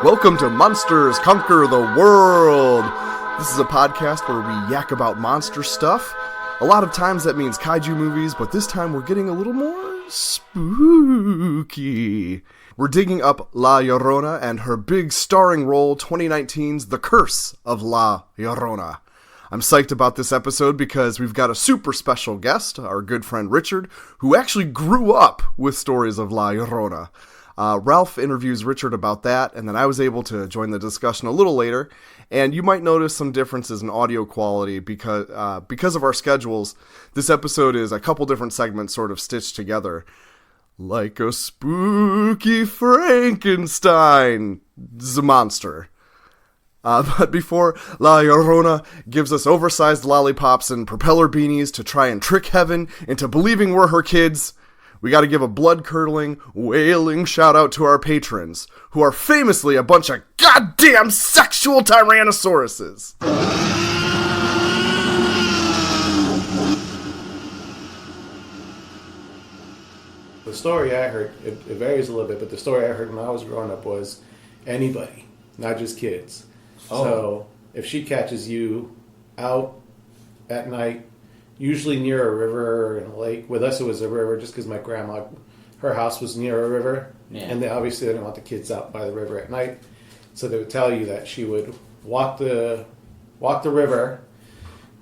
Welcome to Monsters Conquer the World! This is a podcast where we yak about monster stuff. A lot of times that means kaiju movies, but this time we're getting a little more spooky. We're digging up La Llorona and her big starring role, 2019's The Curse of La Llorona. I'm psyched about this episode because we've got a super special guest, our good friend Richard, who actually grew up with stories of La Llorona. Ralph interviews Richard about that, and then I was able to join the discussion a little later, and you might notice some differences in audio quality because of our schedules. This episode is a couple different segments sort of stitched together. Like a spooky Frankenstein, the monster. But before La Llorona gives us oversized lollipops and propeller beanies to try and trick heaven into believing we're her kids, we gotta give a blood-curdling, wailing shout-out to our patrons, who are famously a bunch of goddamn sexual tyrannosauruses. The story I heard, it varies a little bit, but the story I heard when I was growing up was anybody, not just kids. Oh. So if she catches you out at night, usually near a river or in a lake. With us, it was a river just because my grandma, her house was near a river. Yeah. And obviously they didn't want the kids out by the river at night. So they would tell you that she would walk the river,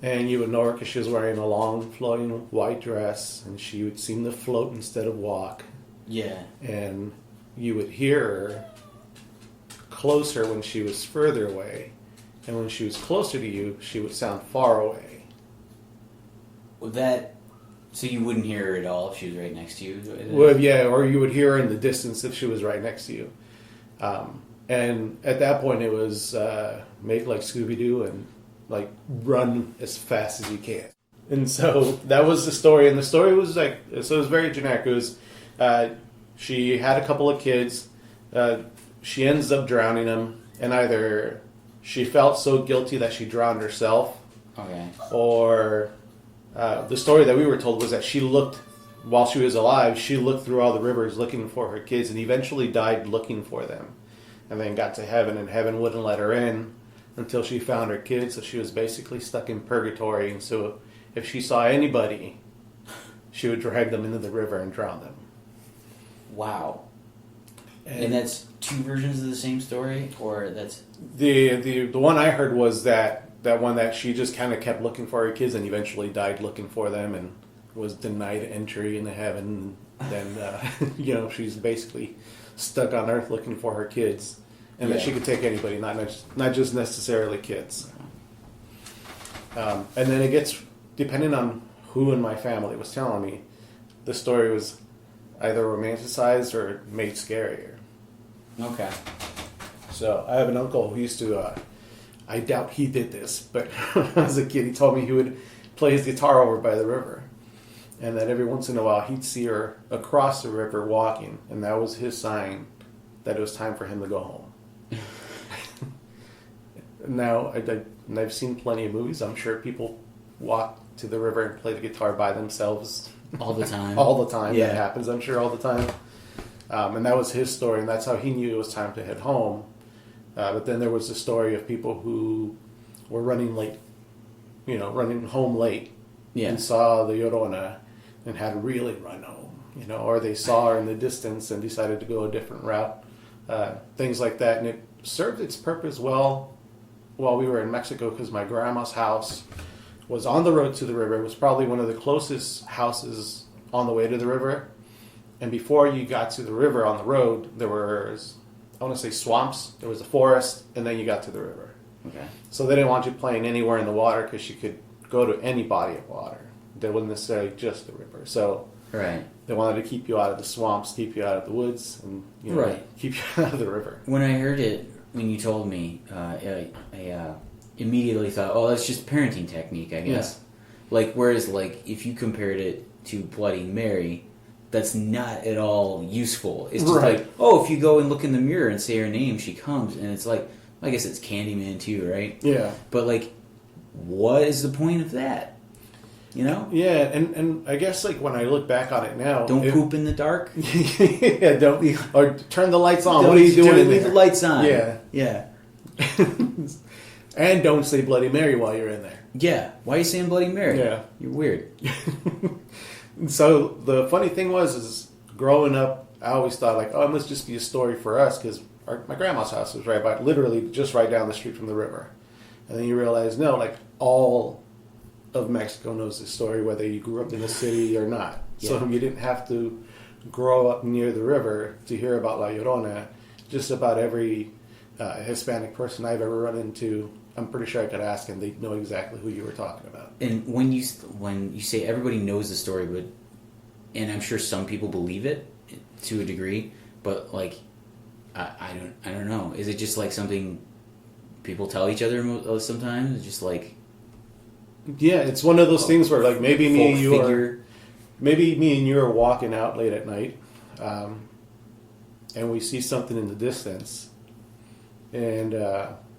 and you would know her because she was wearing a long, flowing white dress, and she would seem to float instead of walk. Yeah. And you would hear her closer when she was further away, and when she was closer to you, she would sound far away. So you wouldn't hear her at all if she was right next to you? Well, yeah, or you would hear her in the distance if she was right next to you. And at that point, it was make like Scooby-Doo and like run as fast as you can. And so that was the story. And the story was like, so it was very generic. It was, she had a couple of kids. She ends up drowning them. And either she felt so guilty that she drowned herself. Okay. Or the story that we were told was that she looked, while she was alive, she looked through all the rivers looking for her kids and eventually died looking for them. And then got to heaven, and heaven wouldn't let her in until she found her kids, so she was basically stuck in purgatory. And so if she saw anybody, she would drag them into the river and drown them. Wow. And that's two versions of the same story? Or that's... The one I heard was that one that she just kind of kept looking for her kids and eventually died looking for them and was denied entry into heaven. Then, she's basically stuck on earth looking for her kids. And that she could take anybody, not just necessarily kids. And then it gets, depending on who in my family was telling me, the story was either romanticized or made scarier. Okay. So I have an uncle who used to... I doubt he did this, but when I was a kid, he told me he would play his guitar over by the river. And that every once in a while, he'd see her across the river walking, and that was his sign that it was time for him to go home. Now, I've seen plenty of movies. I'm sure people walk to the river and play the guitar by themselves. All the time. All the time. Yeah. That happens, I'm sure, all the time. And that was his story, and that's how he knew it was time to head home. But then there was the story of people who were running home late, and saw the Llorona and had to really run home, or they saw her in the distance and decided to go a different route, things like that. And it served its purpose well while we were in Mexico because my grandma's house was on the road to the river. It was probably one of the closest houses on the way to the river. And before you got to the river on the road, there was... I want to say swamps. There was a forest, and then you got to the river. Okay. So they didn't want you playing anywhere in the water because you could go to any body of water. They wasn't necessarily just the river. So they wanted to keep you out of the swamps, keep you out of the woods, and keep you out of the river. When I heard it, when you told me, I immediately thought, oh, that's just parenting technique, I guess. Yeah. Whereas if you compared it to Bloody Mary... That's not at all useful. It's just if you go and look in the mirror and say her name, she comes. And it's I guess it's Candyman too, right? Yeah. But, what is the point of that? You know? Yeah, and I guess like when I look back on it now, Don't poop in the dark. Yeah, don't or turn the lights on. What are you doing in Leave there? the lights on. Yeah. Yeah. And don't say Bloody Mary while you're in there. Yeah. Why are you saying Bloody Mary? Yeah. You're weird. So the funny thing is growing up, I always thought like, oh, it must just be a story for us because my grandma's house was literally just right down the street from the river. And then you realize, no, like all of Mexico knows this story, whether you grew up in the city or not. Yeah. So you didn't have to grow up near the river to hear about La Llorona. Just about every Hispanic person I've ever run into, I'm pretty sure I could ask and they'd know exactly who you were talking about. And when you say everybody knows the story, but and I'm sure some people believe it to a degree, but like I don't know. Is it just like something people tell each other sometimes? It's just like yeah, it's one of those things where like maybe me and you are walking out late at night, and we see something in the distance, and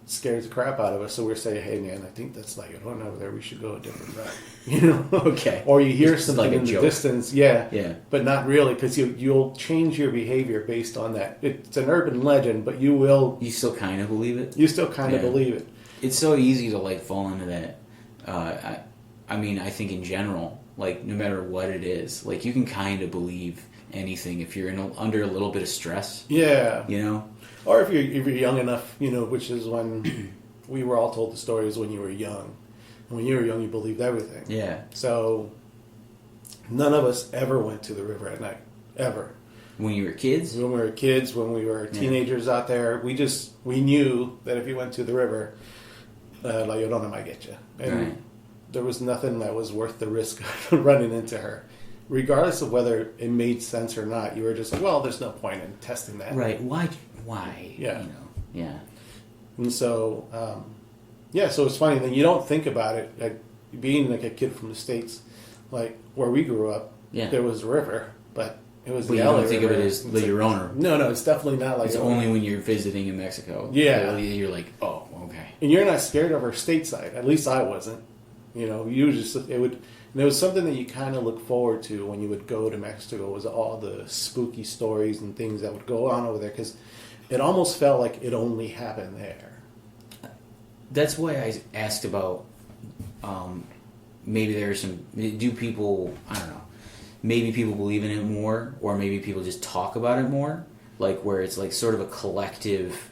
scares the crap out of us. So we're saying, "Hey, man, I think that's La Llorona over there. We should go a different route." You know? Okay. Or you hear It's something like a in the joke. distance, yeah, but not really, because you'll change your behavior based on that. It's an urban legend, but you still kind of believe it. You still kind of believe it. It's so easy to like fall into that. I mean, I think in general, like no matter what it is, like you can kind of believe anything if you're under a little bit of stress. Yeah. You know. Or if you're young enough, you know, which is when we were all told the stories when you were young. And when you were young, you believed everything. Yeah. So none of us ever went to the river at night, ever. When you were kids? When we were kids, when we were teenagers out there, we knew that if you went to the river, La Llorona might get you. And there was nothing that was worth the risk of running into her. Regardless of whether it made sense or not, you were just like, well, there's no point in testing that. Right. Why? Yeah. You know. Yeah. And so, so it's funny. Then you don't think about it. Like, being like a kid from the States, like where we grew up, there was a river, but it was the you LA don't think river. of it as La Llorona. No, it's definitely not like it's only when you're visiting in Mexico. Yeah. You're like, oh, okay. And you're not scared of her stateside. At least I wasn't. You know, and it was something that you kind of look forward to when you would go to Mexico, was all the spooky stories and things that would go on over there, because it almost felt like it only happened there. That's why I asked about maybe there's do people, I don't know, maybe people believe in it more, or maybe people just talk about it more, like where it's like sort of a collective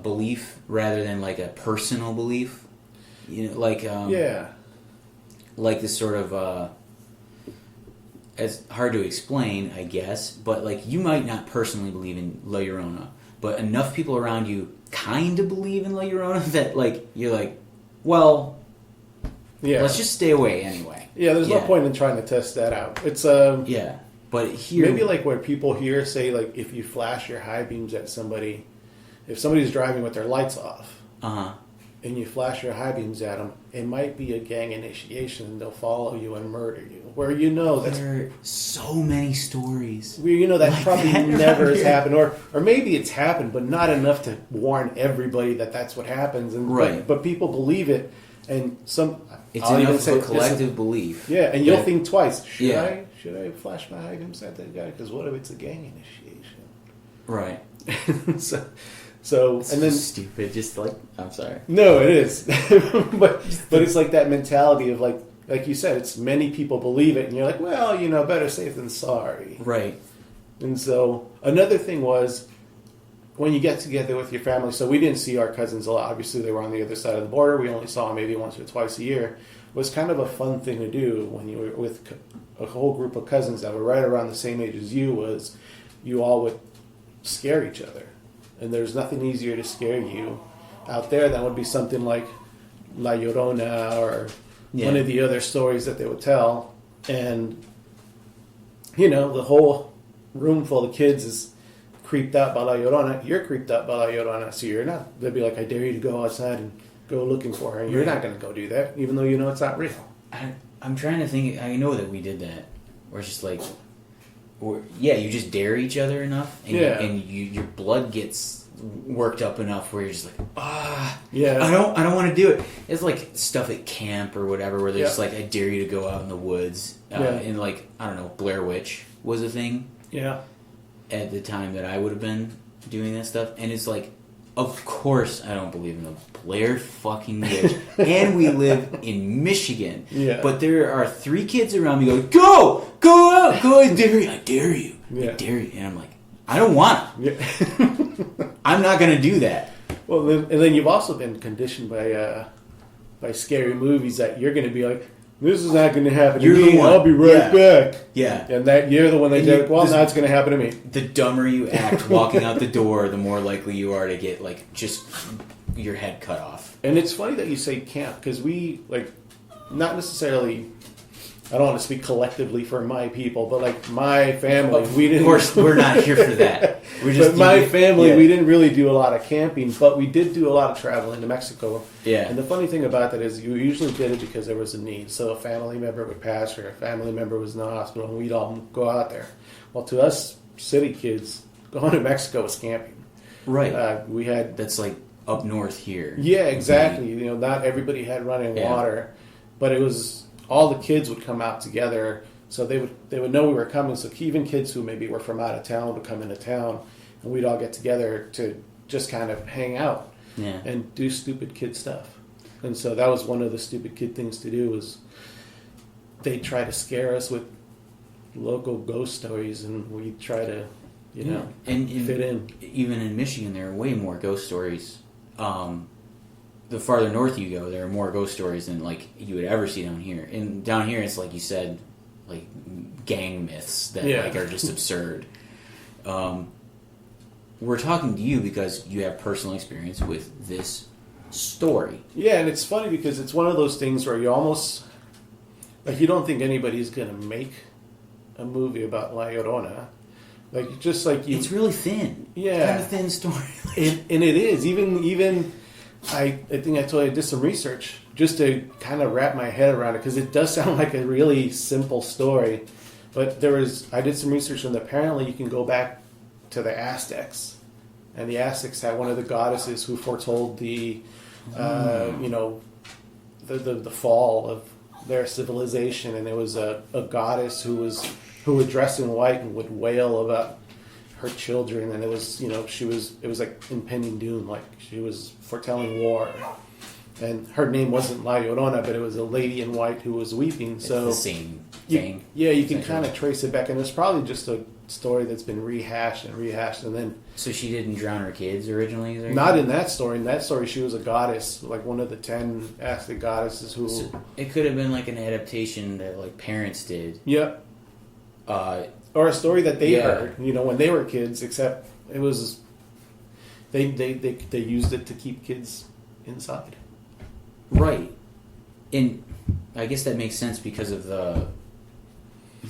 belief rather than like a personal belief. You know, like like this sort of it's hard to explain, I guess, but like you might not personally believe in La Llorona, but enough people around you kind of believe in La Llorona that like you're like, well, let's just stay away anyway. Yeah, there's no point in trying to test that out. It's but here maybe like where people here say like if you flash your high beams at somebody, if somebody's driving with their lights off, and you flash your high beams at them, it might be a gang initiation and they'll follow you and murder you. Where you know that's... There are so many stories. Where you know that like probably that never has happened. Or maybe it's happened, but not enough to warn everybody that that's what happens. And, but people believe it. And it's enough of a collective belief. Yeah, and you'll think twice. Should I flash my high beams at that guy? Because what if it's a gang initiation? Right. So it's and then stupid. Just like I'm sorry. No, it is, but it's like that mentality of like you said, it's many people believe it, and you're like, well, you know, better safe than sorry. Right. And so another thing was when you get together with your family. So we didn't see our cousins a lot. Obviously, they were on the other side of the border. We only saw them maybe once or twice a year. It was kind of a fun thing to do when you were with a whole group of cousins that were right around the same age as you. Was you all would scare each other. And there's nothing easier to scare you out there than would be something like La Llorona or one of the other stories that they would tell. And, you know, the whole room full of kids is creeped out by La Llorona. You're creeped out by La Llorona, so you're not. They'd be like, I dare you to go outside and go looking for her. And you're not going to go do that, even though you know it's not real. I'm trying to think. I know that we did that. Or it's just like... you just dare each other enough, and your blood gets worked up enough where you're just like, Yeah. I don't want to do it. It's like stuff at camp or whatever where they're just like, I dare you to go out in the woods. And like, I don't know, Blair Witch was a thing. Yeah. At the time that I would have been doing that stuff. And it's like, of course I don't believe in the Blair fucking Witch. And we live in Michigan. Yeah. But there are 3 kids around me going, go out, go, I dare you, I dare you. Yeah. I dare you. And I'm like, I don't want to. Yeah. I'm not going to do that. Well, and then you've also been conditioned by scary movies that you're going to be like, this is not going to happen to You're the me. one. I'll be right back. Yeah. And that you're the one that said, well, now it's going to happen to me. The dumber you act walking out the door, the more likely you are to get, like, just your head cut off. And it's funny that you say camp, because we, like, not necessarily, I don't want to speak collectively for my people, but, like, my family, we didn't... Of course, we're not here for that. We're just but my family, we didn't really do a lot of camping, but we did do a lot of traveling to Mexico. Yeah. And the funny thing about that is you usually did it because there was a need. So a family member would pass or a family member was in the hospital, and we'd all go out there. Well, to us city kids, going to Mexico was camping. Right. We had... That's, like, up north here. Yeah, exactly. You know, not everybody had running water, but it was... all the kids would come out together, so they would know we were coming. So even kids who maybe were from out of town would come into town, and we'd all get together to just kind of hang out and do stupid kid stuff. And so that was one of the stupid kid things to do was they try to scare us with local ghost stories, and we try to, you know, and fit in. Even in Michigan, there are way more ghost stories. The farther north you go, there are more ghost stories than like you would ever see down here. And down here, it's like you said, like gang myths that like are just absurd. We're talking to you because you have personal experience with this story. Yeah, and it's funny because it's one of those things where you almost like you don't think anybody's gonna make a movie about La Llorona. Like just like you, it's really thin. Yeah, kind of thin story. and it is even. I think I told you I did some research just to kind of wrap my head around it because it does sound like a really simple story, but I did some research and apparently you can go back to the Aztecs, and the Aztecs had one of the goddesses who foretold the fall of their civilization, and there was a goddess who would dress in white and would wail about her children, and it was like impending doom, like she was foretelling war, and her name wasn't La Llorona, but it was a lady in white who was weeping. It's so the same thing. You can kind of trace it back, and it's probably just a story that's been rehashed, and then. So she didn't drown her kids originally? Not in that story. In that story, she was a goddess, like one of the 10 Aztec goddesses who. So it could have been like an adaptation that like parents did. Yep. Or a story that they heard, when they were kids. Except it was they used it to keep kids inside. Right, and I guess that makes sense because of the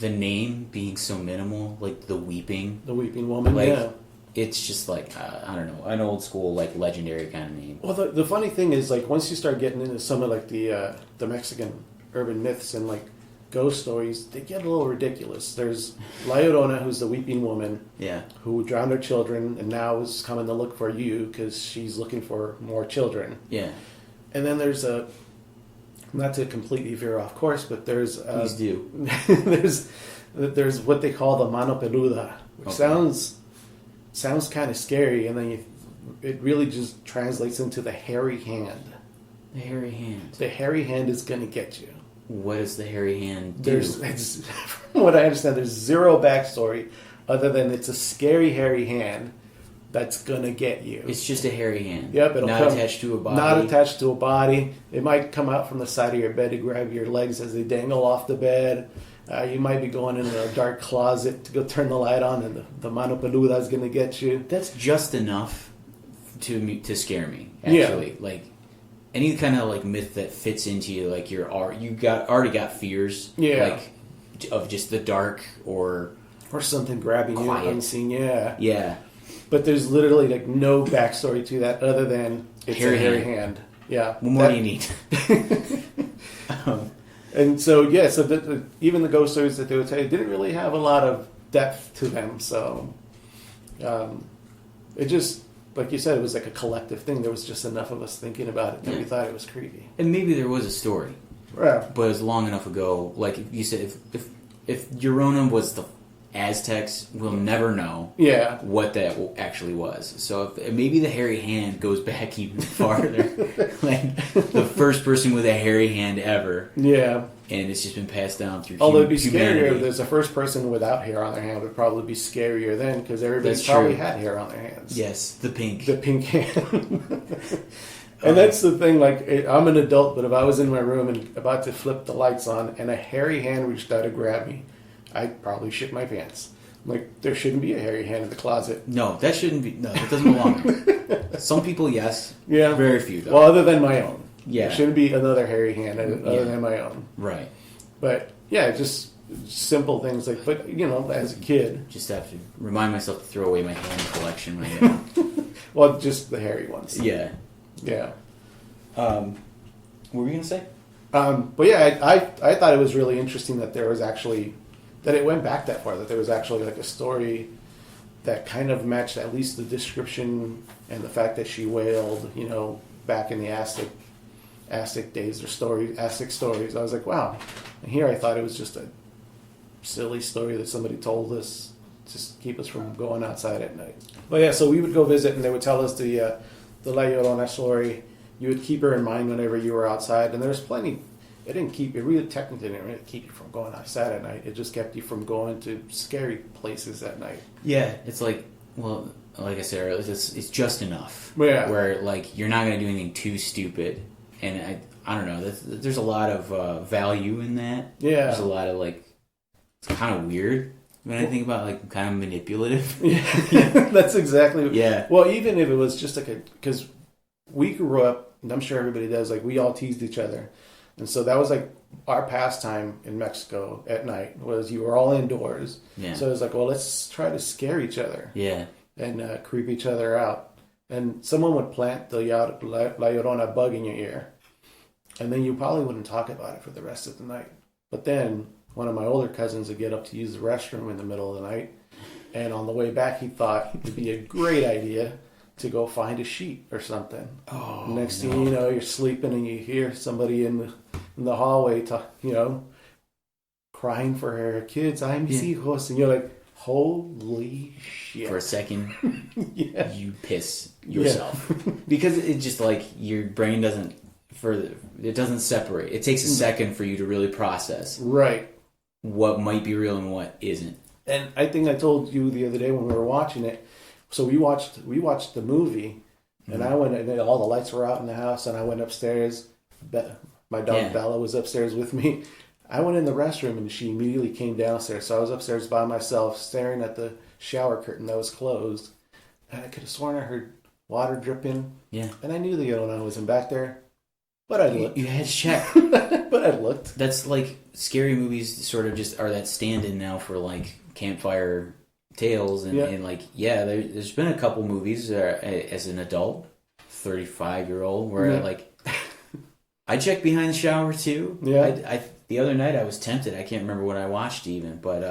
name being so minimal, like the weeping woman. Like it's just like I don't know, an old school like legendary kind of name. Well, the funny thing is like once you start getting into some of like the Mexican urban myths and like ghost stories, they get a little ridiculous. There's La Llorona, who's the weeping woman, who drowned her children and now is coming to look for you because she's looking for more children. Yeah. And then there's not to completely veer off course, but there's please do. there's what they call the mano peluda, which sounds kind of scary, and then it really just translates into the hairy hand. The hairy hand. The hairy hand is going to get you. What does the hairy hand do? From what I understand, there's zero backstory other than it's a scary hairy hand that's going to get you. It's just a hairy hand. Yep. It'll not attached to a body. Not attached to a body. It might come out from the side of your bed to grab your legs as they dangle off the bed. You might be going into a dark closet to go turn the light on, and the mano peluda is going to get you. That's just enough to scare me, actually. Yeah. Like, any kind of like myth that fits into like already got fears, like of just the dark or something grabbing quiet. You unseen, yeah. But there's literally like no backstory to that other than it's a hairy hand. Yeah. What more do you need? And so even the ghost stories that they would tell you didn't really have a lot of depth to them. So it just like you said, it was like a collective thing. There was just enough of us thinking about it that we thought it was creepy. And maybe there was a story. Yeah. But it was long enough ago. Like you said, if Llorona was the Aztecs, we'll never know what that actually was. So if, maybe the hairy hand goes back even farther. Like the first person with a hairy hand ever. Yeah. And it's just been passed down through Although it'd be humanity. scarier if there's the first person without hair on their hand would probably be scarier then because everybody probably had hair on their hands. Yes, the pink. The pink hand. And that's the thing, like, I'm an adult, but if I was in my room and about to flip the lights on and a hairy hand reached out to grab me, I'd probably shit my pants. Like, there shouldn't be a hairy hand in the closet. No, that shouldn't be. No, that doesn't belong there. Some people, yes. Yeah. Very few, though. Well, other than my own. Yeah. There shouldn't be another hairy hand other than my own. Right. But, yeah, just simple things like, but, you know, as a kid. Just have to remind myself to throw away my hand collection when I get home. Well, just the hairy ones. Yeah. Yeah. What were you going to say? But yeah, I thought it was really interesting that there was actually, that it went back that far, that there was actually like a story that kind of matched at least the description and the fact that she wailed, you know, back in the Aztec days or Aztec stories. I was like, wow. And here I thought it was just a silly story that somebody told us to keep us from going outside at night. But yeah, so we would go visit and they would tell us the La Llorona story. You would keep her in mind whenever you were outside, and there's plenty. It really technically didn't really keep you from going outside at night. It just kept you from going to scary places at night. Yeah, it's like, well, like I said earlier, it's just enough. Yeah. Where, like, you're not going to do anything too stupid. And I don't know, there's a lot of value in that. Yeah. There's a lot of, like, it's kind of weird when I think about, like, kind of manipulative. Yeah, that's exactly. Yeah. Well, even if it was just like because we grew up, and I'm sure everybody does, like, we all teased each other. And so that was, like, our pastime in Mexico at night, was you were all indoors. Yeah. So it was like, well, let's try to scare each other. Yeah. And creep each other out. And someone would plant the La Llorona bug in your ear. And then you probably wouldn't talk about it for the rest of the night. But then one of my older cousins would get up to use the restroom in the middle of the night. And on the way back, he thought it'd be a great idea to go find a sheet or something. Oh, Next thing you know, you're sleeping and you hear somebody in the hallway, crying for her kids. "Ay, mis hijos," and you're like, "Holy shit!" For a second, you piss yourself because it just like your brain doesn't separate. It takes a second for you to really process what might be real and what isn't. And I think I told you the other day when we were watching it. So we watched the movie, and I went, and all the lights were out in the house, and I went upstairs. My dog Bella was upstairs with me. I went in the restroom, and she immediately came downstairs. So I was upstairs by myself, staring at the shower curtain that was closed, and I could have sworn I heard water dripping. Yeah, and I knew the Llorona wasn't back there, but I looked. You had to check, but I looked. That's like scary movies. Sort of just are that stand-in now for like campfire tales and like there's been a couple movies as an adult 35-year-old where like I checked behind the shower too. I the other night I was tempted. I can't remember what I watched even, but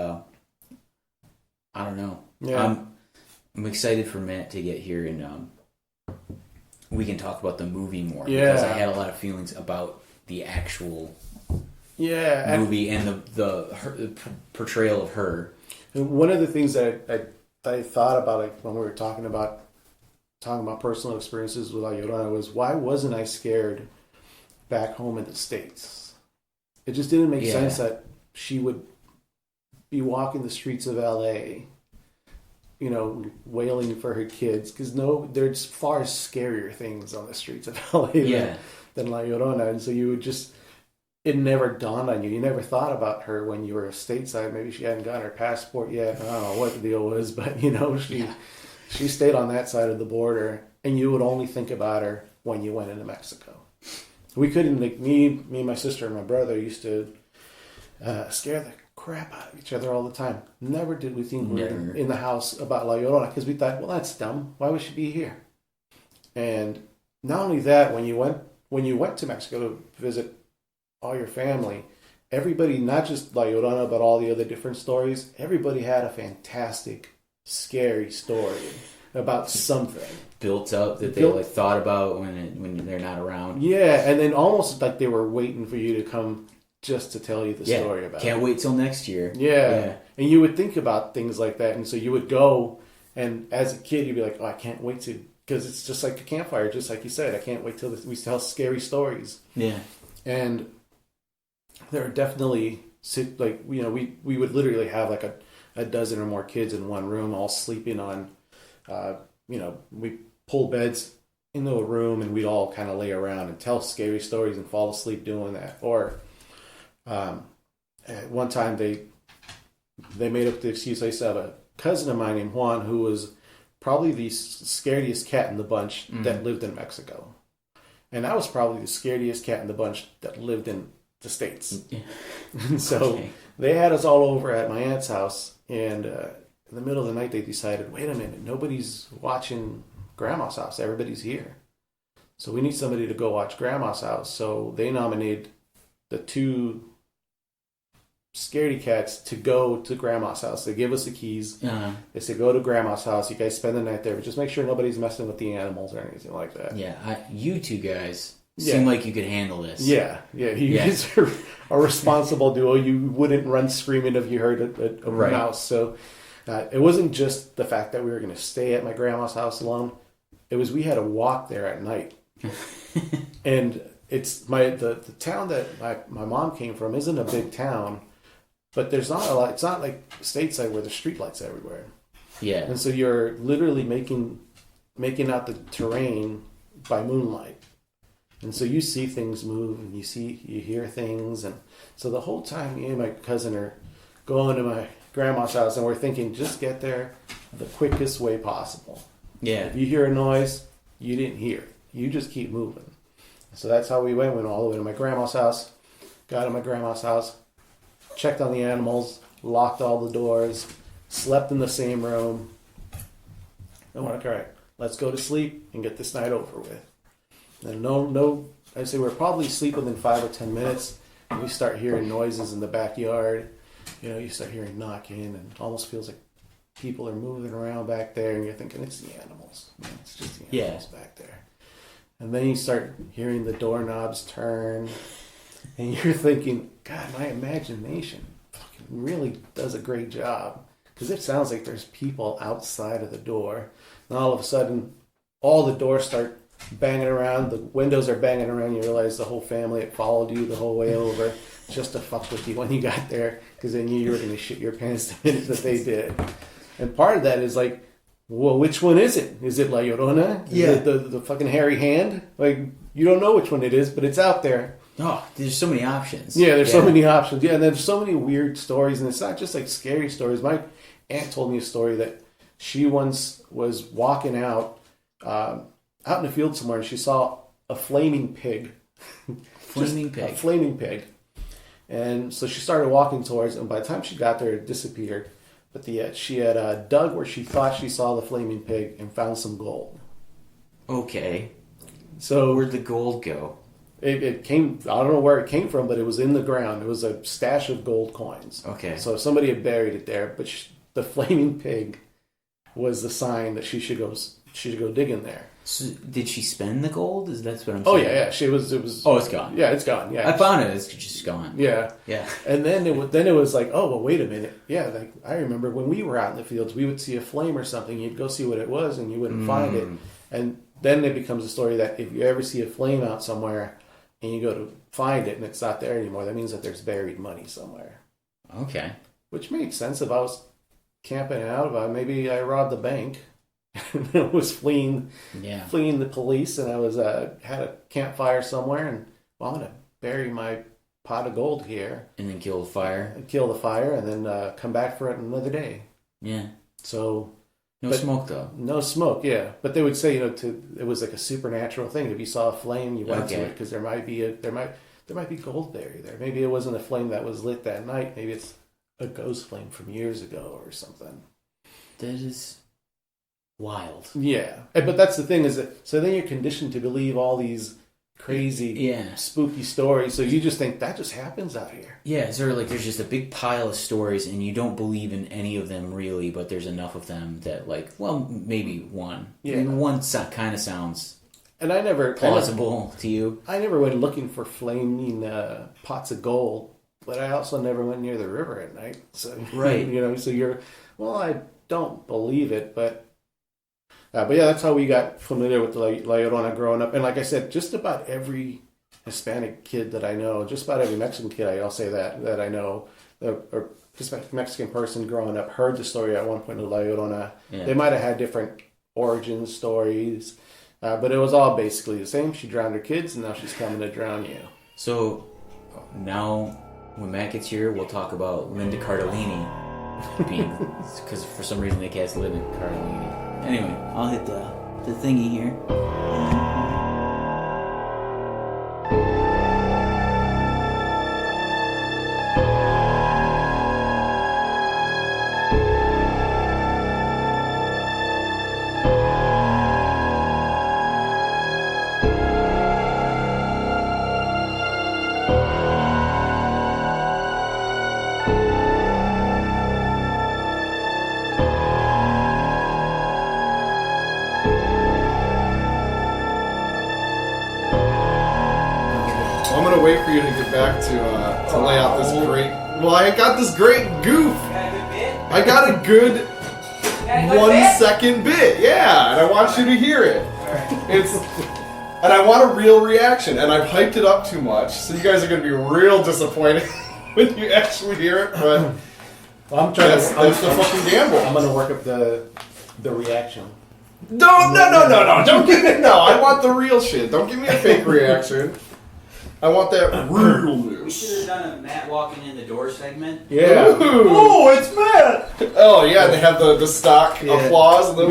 I don't know. I'm excited for Matt to get here and we can talk about the movie more because I had a lot of feelings about the actual movie and the portrayal of her. And one of the things that I thought about, like, when we were talking about personal experiences with La Llorona was, why wasn't I scared back home in the States? It just didn't make sense that she would be walking the streets of LA, you know, wailing for her kids. Because there's far scarier things on the streets of LA than La Llorona. And so you would just... It never dawned on you. You never thought about her when you were stateside. Maybe she hadn't gotten her passport yet. I don't know what the deal was, but, you know, she stayed on that side of the border, and you would only think about her when you went into Mexico. We couldn't, like, me, my sister, and my brother used to scare the crap out of each other all the time. Never did we think we were in the house about La Llorona, because we thought, well, that's dumb. Why would she be here? And not only that, when you went to Mexico to visit all your family, everybody, not just La Llorona, but all the other different stories, everybody had a fantastic, scary story. about something built up that they like thought about when they're not around. Yeah, and then almost like they were waiting for you to come just to tell you the story about Can't it. wait till next year. Yeah. And you would think about things like that, and so you would go, and as a kid, you'd be like, oh, I can't wait to, because it's just like a campfire, just like you said, I can't wait till we tell scary stories. Yeah. And there are definitely, like, you know, we would literally have like a dozen or more kids in one room all sleeping on, you know, we pull beds into a room and we'd all kind of lay around and tell scary stories and fall asleep doing that. Or at one time they made up the excuse. I used to have a cousin of mine named Juan who was probably the scariest cat in the bunch that lived in Mexico. And I was probably the scariest cat in the bunch that lived in the States. And so they had us all over at my aunt's house, and in the middle of the night they decided, wait a minute, nobody's watching Grandma's house. Everybody's here. So we need somebody to go watch Grandma's house. So they nominated the two scaredy cats to go to Grandma's house. They give us the keys. Uh-huh. They say, go to Grandma's house. You guys spend the night there, but just make sure nobody's messing with the animals or anything like that. Yeah, you two guys seem like you could handle this. Yeah. You guys are a responsible duo. You wouldn't run screaming if you heard a mouse. So it wasn't just the fact that we were going to stay at my grandma's house alone. It was we had to walk there at night. And it's the town that my mom came from isn't a big town. But there's not a lot. It's not like stateside where there's streetlights everywhere. Yeah. And so you're literally making out the terrain by moonlight. And so you see things move and you hear things. And so the whole time me and my cousin are going to my grandma's house and we're thinking, just get there the quickest way possible. Yeah. If you hear a noise, you didn't hear it. You just keep moving. So that's how we went all the way to my grandma's house, got to my grandma's house, checked on the animals, locked all the doors, slept in the same room. And we're like, all right, let's go to sleep and get this night over with. And I'd say we're probably asleep within 5 or 10 minutes. And we start hearing noises in the backyard. You know, you start hearing knocking and it almost feels like people are moving around back there. And you're thinking, it's the animals. It's just the animals back there. And then you start hearing the doorknobs turn. And you're thinking, God, my imagination fucking really does a great job. Because it sounds like there's people outside of the door. And all of a sudden, all the doors start banging around. The windows are banging around. You realize the whole family had followed you the whole way over just to fuck with you when you got there. Because they knew you were going to shit your pants the minute that they did. And part of that is like, well, which one is it? Is it La Llorona? Is it the fucking hairy hand? Like, you don't know which one it is, but it's out there. Oh, there's so many options. Yeah, there's so many options. Yeah, and there's so many weird stories, and it's not just like scary stories. My aunt told me a story that she once was walking out in the field somewhere, and she saw a flaming pig. A flaming pig. And so she started walking towards it, and by the time she got there, it disappeared. But she had dug where she thought she saw the flaming pig and found some gold. Okay. So where'd the gold go? It came, I don't know where it came from, but it was in the ground. It was a stash of gold coins. Okay. So somebody had buried it there, but the flaming pig was the sign that she should go dig in there. So did she spend the gold? That's what I'm saying. Oh yeah. It was. Oh, it's gone. Yeah, it's gone. Yeah. I found it. It's just gone. Yeah. Yeah. And then it was like, oh, well, wait a minute. Yeah, like I remember when we were out in the fields, we would see a flame or something. You'd go see what it was, and you wouldn't find it. And then it becomes a story that if you ever see a flame out somewhere, and you go to find it and it's not there anymore, that means that there's buried money somewhere. Okay. Which made sense. If I was camping out, maybe I robbed the bank and I was fleeing the police, and I was had a campfire somewhere, and I'm going to bury my pot of gold here. And then kill the fire. And then come back for it another day. Yeah. So... No smoke, though. No smoke, yeah. But they would say, it was like a supernatural thing. If you saw a flame, you went to it because there might be gold buried there. Maybe it wasn't a flame that was lit that night. Maybe it's a ghost flame from years ago or something. That is wild. Yeah, but that's the thing is that so then you're conditioned to believe all these crazy, spooky stories. So you just think that just happens out here. Yeah, it's sort of like there's just a big pile of stories, and you don't believe in any of them really, but there's enough of them that, like, well, maybe one. Yeah. Maybe one kind of sounds and I never plausible to you. I never went looking for flaming pots of gold, but I also never went near the river at night. So right, so you're I don't believe it, but yeah, that's how we got familiar with La Llorona growing up. And like I said, just about every Hispanic kid that I know, just about every Mexican kid, I'll say that I know, or just Mexican person growing up, heard the story at one point of La Llorona. Yeah. They might have had different origin stories, but it was all basically the same. She drowned her kids, and now she's coming to drown you. So now, when Matt gets here, we'll talk about Linda Cardellini, because for some reason they cast Linda Cardellini. Anyway, I'll hit the thingy here. I'm gonna wait for you to get back to lay out this great. Well, I got this great goof. I got a good 1 second bit, yeah, and I want you to hear it. And I want a real reaction, and I've hyped it up too much, so you guys are gonna be real disappointed when you actually hear it. But I'm that's the fucking gamble. I'm gonna work up the reaction. No! Don't give me I want the real shit. Don't give me a fake reaction. I want that realness. We should have done a Matt walking in the door segment. Yeah. Ooh. Oh, it's Matt! Oh, yeah, they have the stock applause and the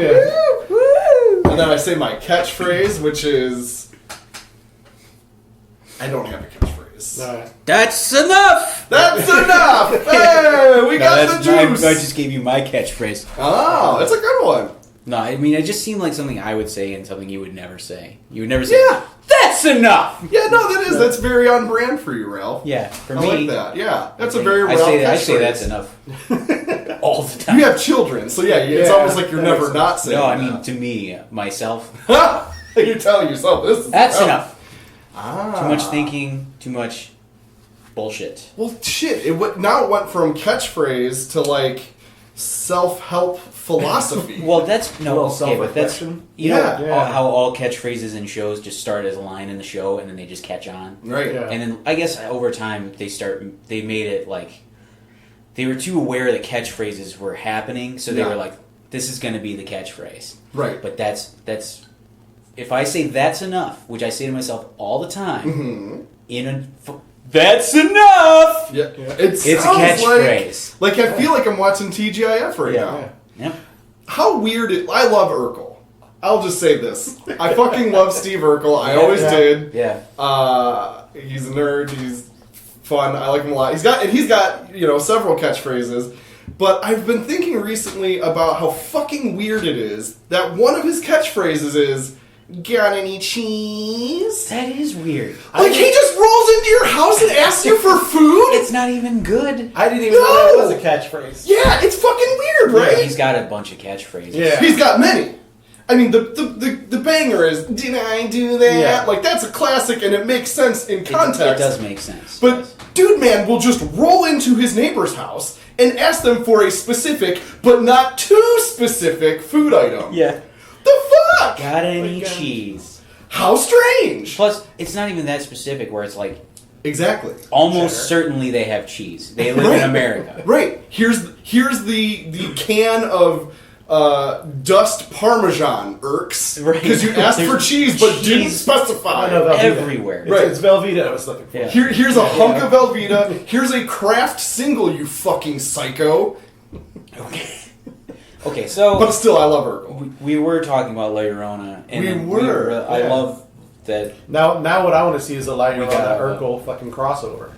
woo! And then I say my catchphrase, which is... I don't have a catchphrase. No. That's enough! That's enough! Hey, we got the juice! I just gave you my catchphrase. Oh, that's a good one. No, I mean, it just seemed like something I would say and something you would never say. You would never say, Yeah! that's enough! Yeah, no, that is. That's very on brand for you, Ralph. Yeah, for I me. like that. Yeah, that's a very Ralph I say catchphrase. that's enough. All the time. You have children, so it's almost like you're never not saying No, I that. mean, to me, myself. You're telling yourself, this is That's enough. Ah. Too much thinking, too much bullshit. Well, shit. It went from catchphrase to, like, self-help philosophy. Well, that's no, okay, but that's Yeah. how all catchphrases in shows just start as a line in the show and then they just catch on. Right. Yeah. And then I guess over time they made it like they were too aware that catchphrases were happening, so they were like, this is going to be the catchphrase. Right. But that's if I say that's enough, which I say to myself all the time, that's enough. Yeah. It's a catchphrase. Like I feel like I'm watching TGIF right now. Yeah. Yep. How weird I love Urkel. I'll just say this. I fucking love Steve Urkel. I always did. Yeah. He's a nerd. He's fun. I like him a lot. He's got several catchphrases. But I've been thinking recently about how fucking weird it is that one of his catchphrases is, "Got any cheese?" That is weird. Like, he just rolls into your house and asks you for food? It's not even good. I didn't even know that was a catchphrase. Yeah, it's fucking weird, right? Yeah, he's got a bunch of catchphrases. Yeah. He's got many. I mean, the banger is, "Did I do that?" Yeah. Like, that's a classic, and it makes sense in context. It does make sense. But Dude Man will just roll into his neighbor's house and ask them for a specific, but not too specific, food item. Yeah. The fuck? Got any cheese? How strange. Plus, it's not even that specific where it's like, Exactly. almost certainly they have cheese. They live in America. Right. Here's the can of dust Parmesan irks. Right. Because you asked for cheese but didn't specify. Everywhere. Right. It's Velveeta I was looking for. Yeah. Here's a hunk of Velveeta. Here's a Kraft single, you fucking psycho. Okay, so... But still, I love Urkel. We were talking about La Llorona. And We were. I love that... Now what I want to see is a La Llorona Urkel fucking crossover.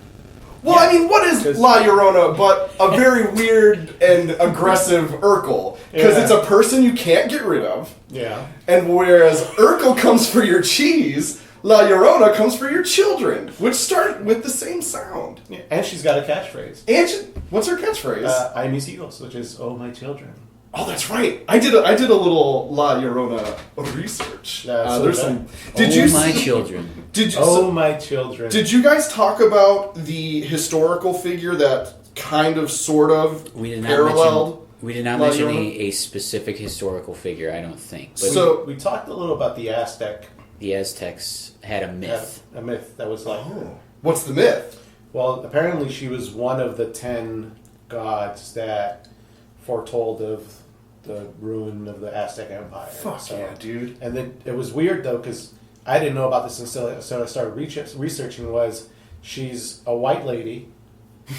Well, I mean, what is La Llorona but a very weird and aggressive Urkel? Because it's a person you can't get rid of. Yeah. And whereas Urkel comes for your cheese, La Llorona comes for your children, which start with the same sound. Yeah, and she's got a catchphrase. And what's her catchphrase? I mis hijos, which is, oh, my children. Oh, that's right. I did a little La Llorona research. There's some. Did you my see, children? Did you? My children. Did you guys talk about the historical figure that kind of, sort of, We did not paralleled? We did not La mention Llorona? a specific historical figure, I don't think. But So we talked a little about the Aztec. the Aztecs had a myth. A myth that was like... Oh. What's the myth? Well, apparently she was one of the 10 gods that foretold of the ruin of the Aztec Empire. Fuck yeah, dude. And then it was weird, though, because I didn't know about this until I started researching, was she's a white lady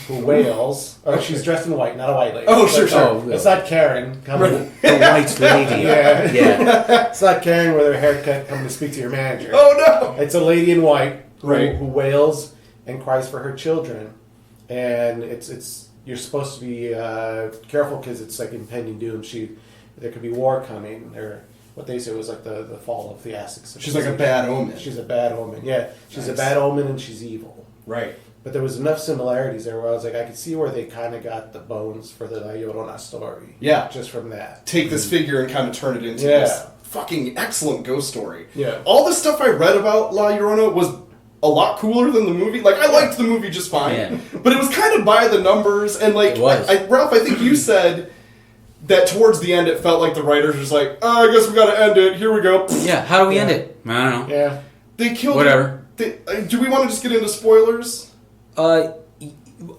who wails, or she's dressed in white, not a white lady. Oh, sure, sure. Oh, It's not Karen coming. The white lady. Yeah. Yeah. It's not Karen with her haircut coming to speak to your manager. Oh no! It's a lady in white Right. who wails and cries for her children, and it's you're supposed to be careful because it's like impending doom. There could be war coming, or what they say was like the fall of the Aztecs. She's like a bad omen. She's a bad omen. Yeah, she's Nice. a bad omen and she's evil. Right. But there was enough similarities there where I was like, I could see where they kind of got the bones for the La Llorona story. Yeah. Just from that. Take this figure and kind of turn it into Yeah. this fucking excellent ghost story. Yeah. All the stuff I read about La Llorona was a lot cooler than the movie. Like, I liked the movie just fine. Yeah. But it was kind of by the numbers. And, like, It was. Ralph, I think you said that towards the end it felt like the writers were just like, I guess we gotta end it. Here we go. Yeah, how do we end it? I don't know. Yeah. They killed Whatever. Do we want to just get into spoilers? I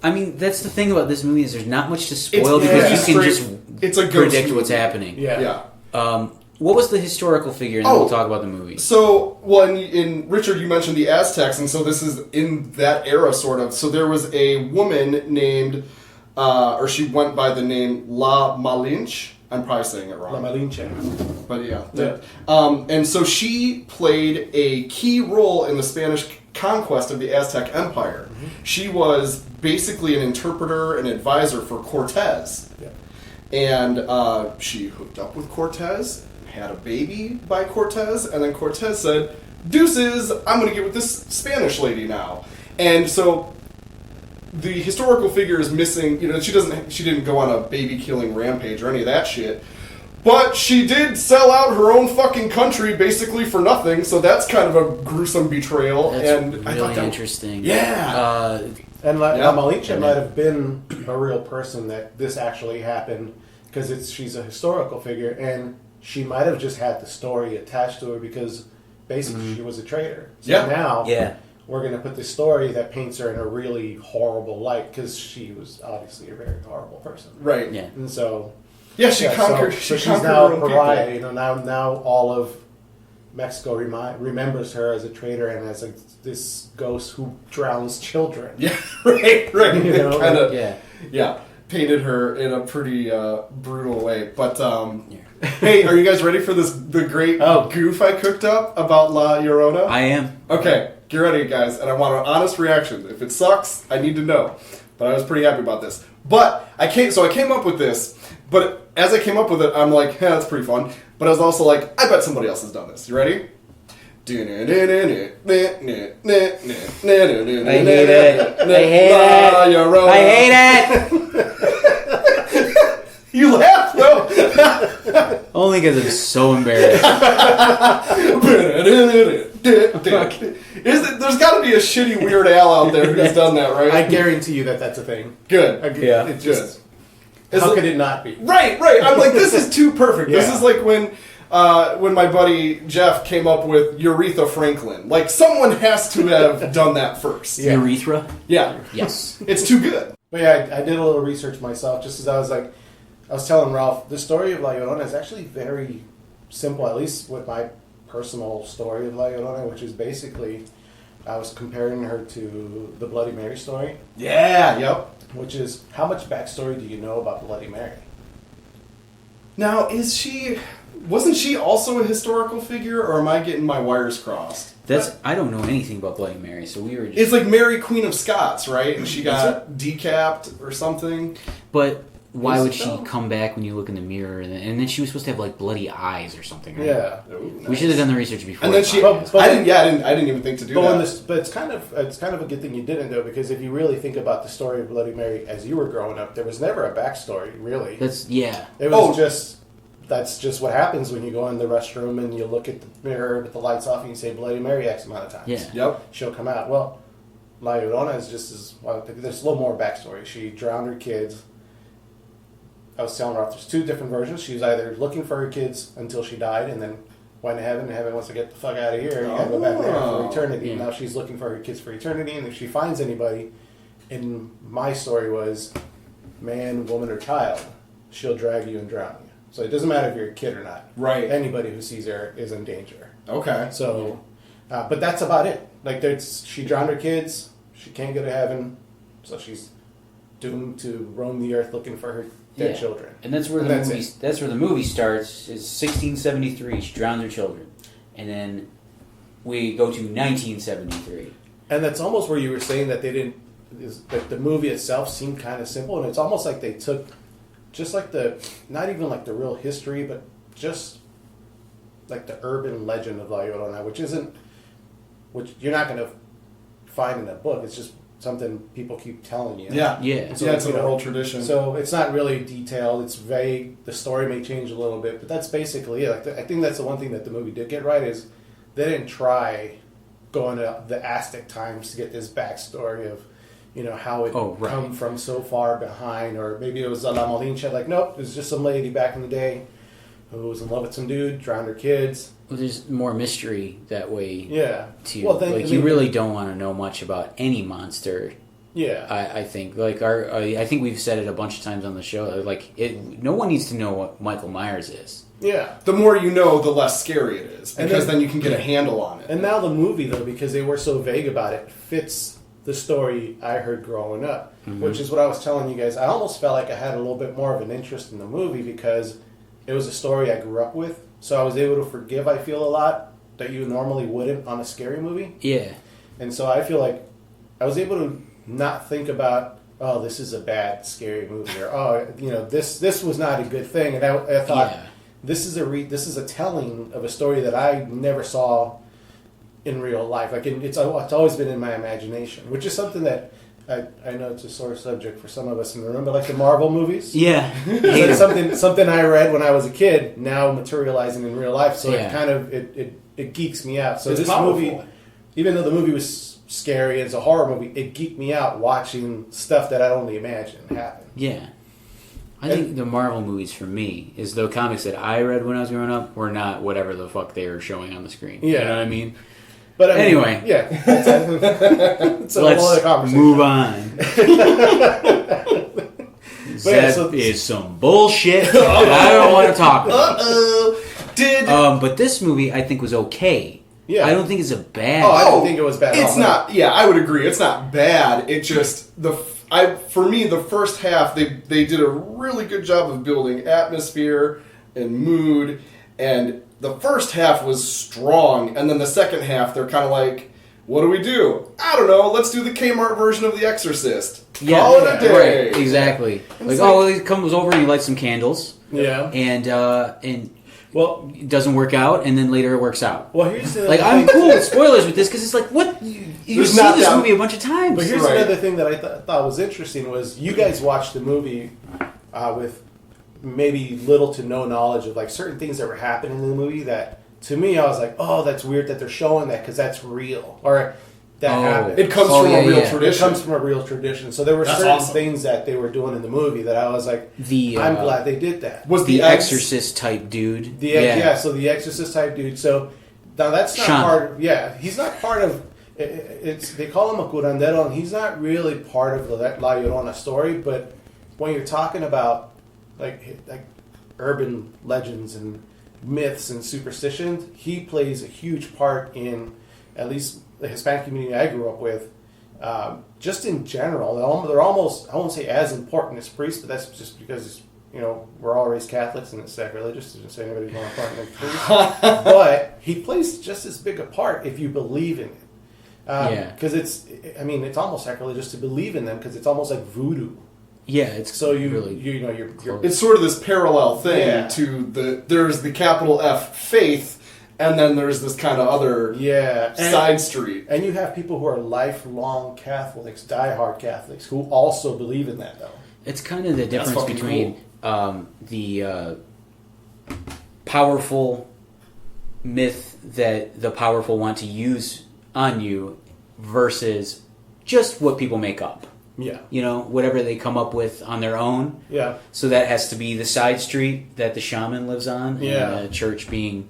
mean, that's the thing about this movie is there's not much to spoil because you can just it's a ghost predict movie. what's happening. Yeah. Yeah. What was the historical figure, and then we'll talk about the movie. So, well, in Richard, you mentioned the Aztecs, and so this is in that era, sort of. So there was a woman named, or she went by the name La Malinche. I'm probably saying it wrong. La Malinche. But yeah. Yeah. And so she played a key role in the Spanish conquest of the Aztec Empire. Mm-hmm. She was basically an interpreter and advisor for Cortez. Yeah. And she hooked up with Cortez, had a baby by Cortez, and then Cortez said, deuces, I'm going to get with this Spanish lady now. And so the historical figure is missing, you know, she didn't go on a baby killing rampage or any of that shit. But she did sell out her own fucking country basically for nothing, so that's kind of a gruesome betrayal. That's and really I thought that, interesting. Yeah. And La Malinche Yeah. might have been a real person that this actually happened because she's a historical figure, and she might have just had the story attached to her because basically she was a traitor. So Yeah. now we're going to put this story that paints her in a really horrible light because she was obviously a very horrible person. Right. Yeah. And so... Yeah, she conquered. So she she's conquered now her a own pariah. people. You know, now all of Mexico remembers her as a traitor and as this ghost who drowns children. Yeah, right. You know, Kind of. Yeah. Painted her in a pretty brutal way. But hey, are you guys ready for the great goof I cooked up about La Llorona? I am. Okay, get ready, guys, and I want an honest reaction. If it sucks, I need to know. But I was pretty happy about this. But I came up with this. But as I came up with it, I'm like, that's pretty fun. But I was also like, I bet somebody else has done this. You ready? I hate it. I hate it. You laugh though. Only because I'm so embarrassed. There's got to be a shitty Weird Al out there who's done that, right? I guarantee you that's a thing. Good. Yeah. It just, Good. how could it not be? Right. I'm like, this is too perfect. Yeah. This is like when my buddy Jeff came up with Aretha Franklin. Like, someone has to have done that first. Yeah. Urethra? Yeah. Yes. It's too good. But yeah, I did a little research myself just as I was telling Ralph, the story of La Llorona is actually very simple, at least with my personal story of La Llorona, which is basically, I was comparing her to the Bloody Mary story. Yeah, yep. Which is, how much backstory do you know about Bloody Mary? Now, wasn't she also a historical figure, or am I getting my wires crossed? I don't know anything about Bloody Mary, so we were just... It's like Mary, Queen of Scots, right? And she got decapped or something. But why would Is it she though? come back when you look in the mirror? And then she was supposed to have like bloody eyes or something, right? Yeah. We should have done the research before. And then she, But- I didn't even think to do that. But it's kind of a good thing you didn't though, because if you really think about the story of Bloody Mary as you were growing up, there was never a backstory really. It was that's just what happens when you go in the restroom and you look at the mirror with the lights off and you say Bloody Mary X amount of times. Yeah. Yep. She'll come out. Well, La Llorona is just as well. There's a little more backstory. She drowned her kids. I was telling her off. There's two different versions. She was either looking for her kids until she died, and then went to heaven. And heaven wants to get the fuck out of here. You gotta go back there for eternity. Yeah. Now she's looking for her kids for eternity, and if she finds anybody, and my story was man, woman, or child, she'll drag you and drown you. So it doesn't matter if you're a kid or not. Right. Anybody who sees her is in danger. Okay. So, but that's about it. Like, she drowned her kids. She can't go to heaven, so she's doomed to roam the earth looking for her dead children. And that's where that's where the movie starts. Is 1673. She drowned her children, and then we go to 1973. And that's almost where you were saying that they didn't. That the movie itself seemed kind of simple, and it's almost like they took, just like not even like the real history, but just like the urban legend of La Llorona, which you're not going to find in a book. It's just something people keep telling you. Yeah. Yeah. So, It's an oral tradition. So it's not really detailed. It's vague. The story may change a little bit, but that's basically it. Like I think that's the one thing that the movie did get right is they didn't try going to the Aztec times to get this backstory of, how it come from so far behind, or maybe it was La Malinche. Like, nope, it was just some lady back in the day who was in love with some dude, drowned her kids. Well, there's more mystery that way. Yeah. You really don't want to know much about any monster. Yeah. I think I think we've said it a bunch of times on the show. Like no one needs to know what Michael Myers is. Yeah. The more you know, the less scary it is, because then you can get a handle on it. And now the movie, though, because they were so vague about it, fits the story I heard growing up, which is what I was telling you guys. I almost felt like I had a little bit more of an interest in the movie because it was a story I grew up with. So I was able to forgive, I feel, a lot that you normally wouldn't on a scary movie. Yeah. And so I feel like I was able to not think about, oh, this is a bad, scary movie, or, oh, this was not a good thing. And I thought, this is a telling of a story that I never saw in real life. Like, it's always been in my imagination, which is something that I know it's a sore subject for some of us in the room, but like the Marvel movies. Yeah. It's something I read when I was a kid, now materializing in real life. So it kind of, it geeks me out. So it's this powerful. movie, even though the movie was scary, it's a horror movie, it geeked me out watching stuff that I'd only imagine happen. Yeah. I think the Marvel movies for me is the comics that I read when I was growing up were not whatever the fuck they were showing on the screen. Yeah. You know what I mean? But I mean, anyway. Yeah. It's a whole other Let's conversation. move on. That is some bullshit that I don't want to talk about. But this movie I think was okay. Yeah. I don't think it's a bad. Oh, I don't think it was bad. It's not. Yeah, I would agree. It's not bad. It just for me the first half they did a really good job of building atmosphere and mood, and the first half was strong, and then the second half they're kind of like, what do we do? I don't know. Let's do the Kmart version of The Exorcist. Yeah, Call it a day. right, exactly. Like, he comes over and he lights some candles. Yeah. And well, it doesn't work out, and then later it works out. Well, here's the like I'm cool with spoilers with this because it's like you've seen this movie a bunch of times. But here's another thing that I thought was interesting was you guys watched the movie with maybe little to no knowledge of like certain things that were happening in the movie that to me I was like, oh, that's weird that they're showing that because that's real or that happened. It comes from a real tradition. It comes from a real tradition. So there were certain things that they were doing in the movie that I was like, I'm glad they did that. Was the Exorcist type dude? So the Exorcist type dude. So now that's not part of. Yeah, he's not part of. They call him a curandero, and he's not really part of the La Llorona story. But when you're talking about like urban legends and myths and superstitions, he plays a huge part in at least the Hispanic community I grew up with. Just in general, they're almost, I won't say as important as priests, but that's just because we're all raised Catholics and it's sacrilegious to say anybody's more important than priests. But he plays just as big a part if you believe in it. Because it's almost sacrilegious to believe in them because it's almost like voodoo. Yeah, it's So really you're It's sort of this parallel thing Yeah. to there's the capital F faith, and then there's this kind of other side street. And you have people who are lifelong Catholics, diehard Catholics, who also believe in that, though. It's kind of the difference fucking between the powerful myth that the powerful want to use on you versus just what people make up. Yeah. You know, whatever they come up with on their own. Yeah. So that has to be the side street that the shaman lives on. Yeah. And the church being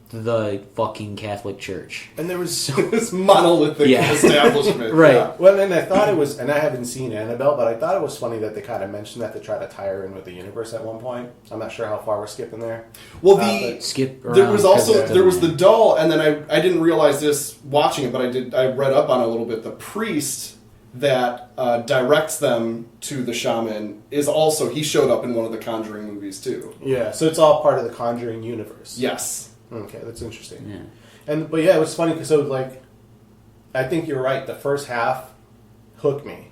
the fucking Catholic Church. And there was This monolithic establishment. Right. Yeah. Well, and I thought it was, and I haven't seen Annabelle, but I thought it was funny that they kind of mentioned that to try to tie her in with the universe at one point. I'm not sure how far we're skipping there. Well, Skip around. there was also 'cause there was the doll, and then I didn't realize this watching it, but I read up on it a little bit. The priest that directs them to the shaman is also, he showed up in one of the Conjuring movies too. Yeah, so it's all part of the Conjuring universe. Yes. Okay, that's interesting. Yeah. But yeah, it was funny because I think you're right. The first half hooked me.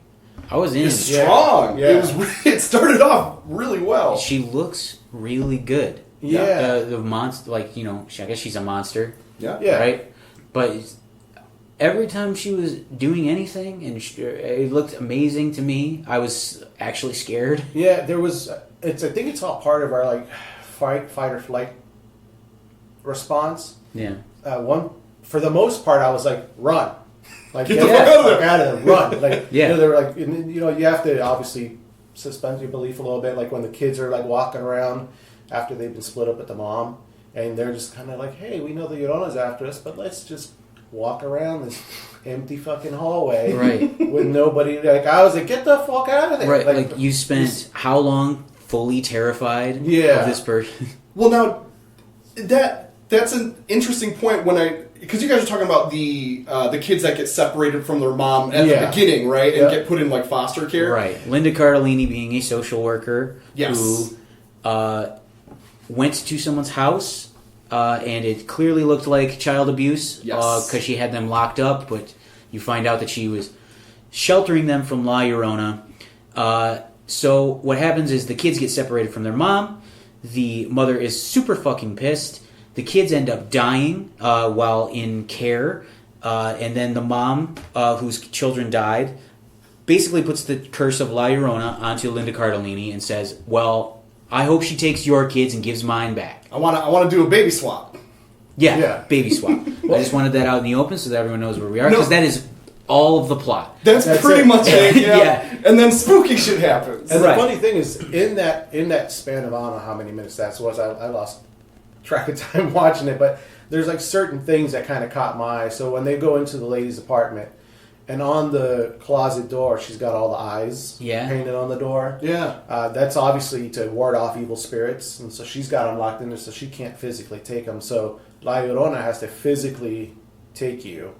I was in. It's strong. Yeah. It started off really well. She looks really good. Yeah. The monster, I guess she's a monster. Yeah. Yeah. Right? But every time she was doing anything, and it looked amazing to me, I was actually scared. Yeah, there was. I think it's all part of our fight or flight response. Yeah. For the most part, I was like, run, Get the fuck out of there. out of there, run. Yeah. They were like, you have to obviously suspend your belief a little bit, like when the kids are walking around after they've been split up with the mom, and they're just kind of like, hey, we know the Llorona's after us, but let's just walk around this empty fucking hallway, Right. with nobody. I was like, get the fuck out of there, Right. Like you spent how long fully terrified of this person? Well, now that's an interesting point because you guys are talking about the kids that get separated from their mom at the beginning, right, and get put in foster care, Right. Linda Cardellini being a social worker who went to someone's house, and it clearly looked like child abuse because she had them locked up, but you find out that she was sheltering them from La Llorona. So what happens is the kids get separated from their mom. The mother is super fucking pissed. The kids end up dying while in care. And then the mom, whose children died, basically puts the curse of La Llorona onto Linda Cardellini and says, well, I hope she takes your kids and gives mine back. I want to do a baby swap. Yeah, baby swap. I just wanted that out in the open so that everyone knows where we are, because that is all of the plot. That's pretty much it. Yeah. And then spooky shit happens. And the funny thing is, in that span of I don't know how many minutes that was, I lost track of time watching it, but there's certain things that kind of caught my eye. So when they go into the lady's apartment, and on the closet door, she's got all the eyes painted on the door. Yeah. That's obviously to ward off evil spirits, and so she's got them locked in there, so she can't physically take them. So La Llorona has to physically take you,